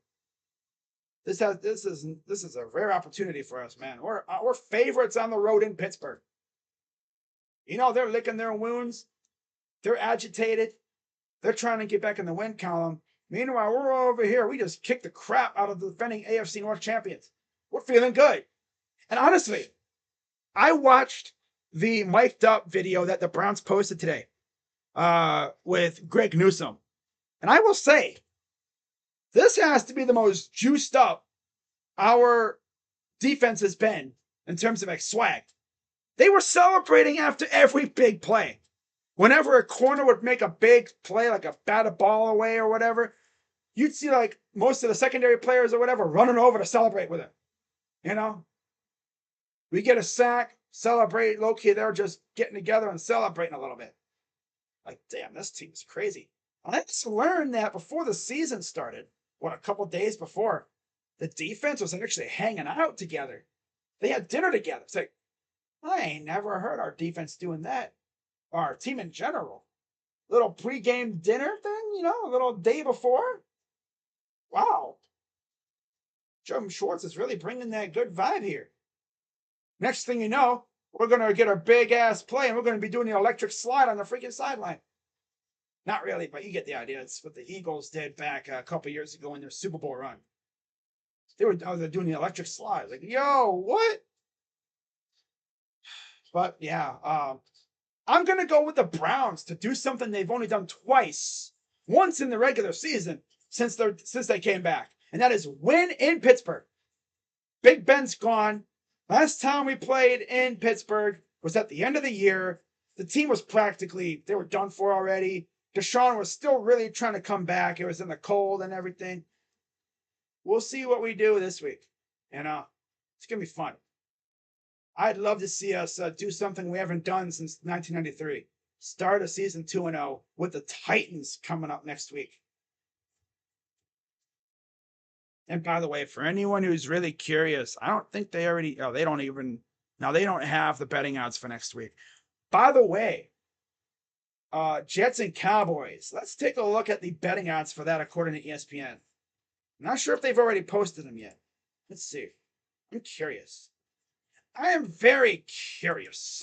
This is a rare opportunity for us, man. We're favorites on the road in Pittsburgh. They're licking their wounds. They're agitated. They're trying to get back in the win column. Meanwhile, we're over here. We just kicked the crap out of the defending AFC North champions. We're feeling good. And honestly, I watched the mic'd up video that the Browns posted today with Greg Newsome. And I will say, this has to be the most juiced up our defense has been in terms of swag. They were celebrating after every big play. Whenever a corner would make a big play, like a bat a ball away or whatever, you'd see most of the secondary players or whatever running over to celebrate with it. We get a sack, celebrate low-key. They're just getting together and celebrating a little bit. Like, damn, this team is crazy. I just learned that before the season started, a couple days before, the defense was actually hanging out together. They had dinner together. It's like, I ain't never heard our defense doing that. Or our team in general. Little pregame dinner thing, a little day before. Wow. Joe Schwartz is really bringing that good vibe here. Next thing you know, we're going to get a big-ass play, and we're going to be doing the electric slide on the freaking sideline. Not really, but you get the idea. It's what the Eagles did back a couple years ago in their Super Bowl run. They're doing the electric slide. Like, yo, what? But, yeah, I'm going to go with the Browns to do something they've only done twice. Once in the regular season since they came back. And that is win in Pittsburgh. Big Ben's gone. Last time we played in Pittsburgh was at the end of the year. The team was they were done for already. Deshaun was still really trying to come back. It was in the cold and everything. We'll see what we do this week. And it's going to be fun. I'd love to see us do something we haven't done since 1993. Start a season 2-0 with the Titans coming up next week. And by the way, for anyone who's really curious, I don't think they don't have the betting odds for next week. By the way, Jets and Cowboys. Let's take a look at the betting odds for that according to ESPN. I'm not sure if they've already posted them yet. Let's see. I'm curious. I am very curious.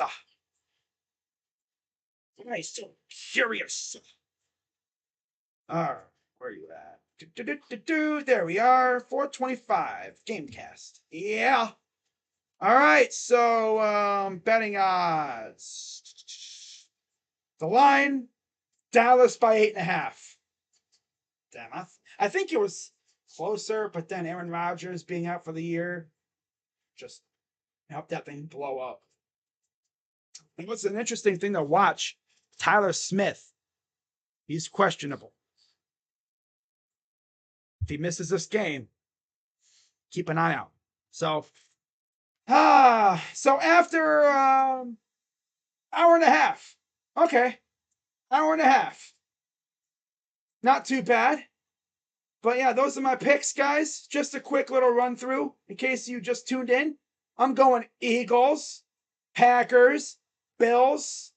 I'm so curious. All right, where are you at? There we are. 425 Gamecast. Yeah. All right. So betting odds. The line, Dallas by 8.5. Damn, I think it was closer, but then Aaron Rodgers being out for the year just helped that thing blow up. And what's an interesting thing to watch, Tyler Smith. He's questionable. If he misses this game, keep an eye out. So after hour and a half. Okay. Hour and a half. Not too bad. But yeah, those are my picks, guys. Just a quick little run through in case you just tuned in. I'm going Eagles, Packers, Bills,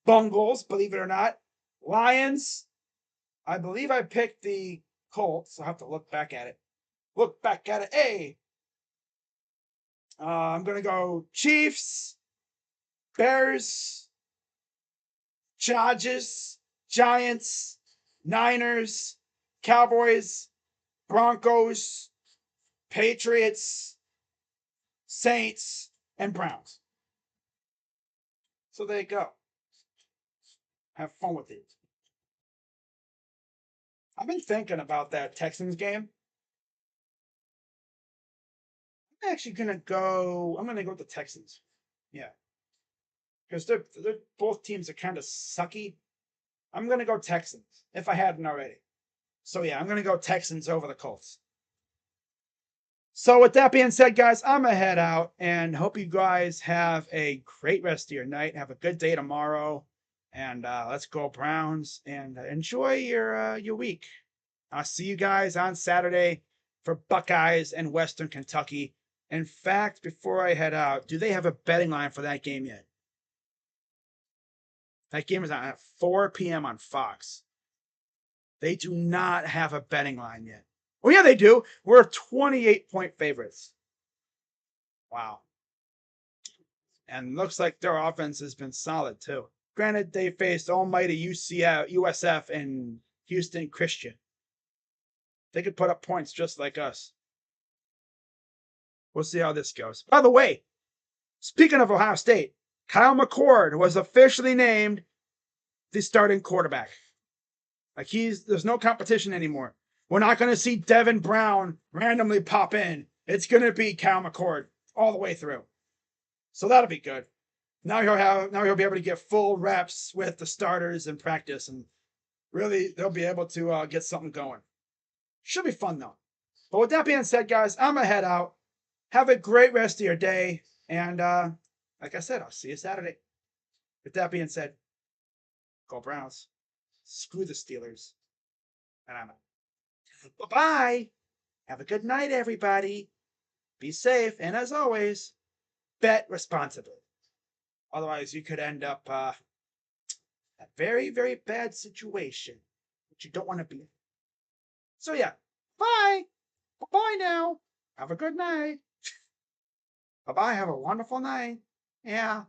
Bungles, believe it or not, Lions. I believe I picked the Colts. I'll have to look back at it. Hey. I'm going to go Chiefs, Bears, Chargers, Giants, Niners, Cowboys, Broncos, Patriots, Saints, and Browns. So there you go. Have fun with it. I've been thinking about that Texans game. I'm actually going to go with the Texans. Yeah. Because they're both teams are kind of sucky. I'm going to go Texans if I hadn't already. So yeah, I'm going to go Texans over the Colts. So with that being said, guys, I'm going to head out and hope you guys have a great rest of your night. Have a good day tomorrow. And let's go Browns and enjoy your week. I'll see you guys on Saturday for Buckeyes and Western Kentucky. In fact, before I head out, do they have a betting line for that game yet? That game is on at 4 p.m. on Fox. They do not have a betting line yet. Oh, yeah, they do. We're 28-point favorites. Wow. And looks like their offense has been solid, too. Granted, they faced almighty USF and Houston Christian. They could put up points just like us. We'll see how this goes. By the way, speaking of Ohio State, Kyle McCord was officially named the starting quarterback. Like there's no competition anymore. We're not going to see Devin Brown randomly pop in. It's going to be Kyle McCord all the way through. So that'll be good. Now he'll be able to get full reps with the starters in practice, and really they'll be able to get something going. Should be fun though. But with that being said, guys, I'm gonna head out. Have a great rest of your day, and like I said, I'll see you Saturday. With that being said, go Browns. Screw the Steelers. And I'm out. Bye-bye. Have a good night, everybody. Be safe, and as always, bet responsibly. Otherwise, you could end up a very, very bad situation, which you don't want to be in. So yeah, bye. Bye now. Have a good night. Bye-bye. Have a wonderful night. Yeah.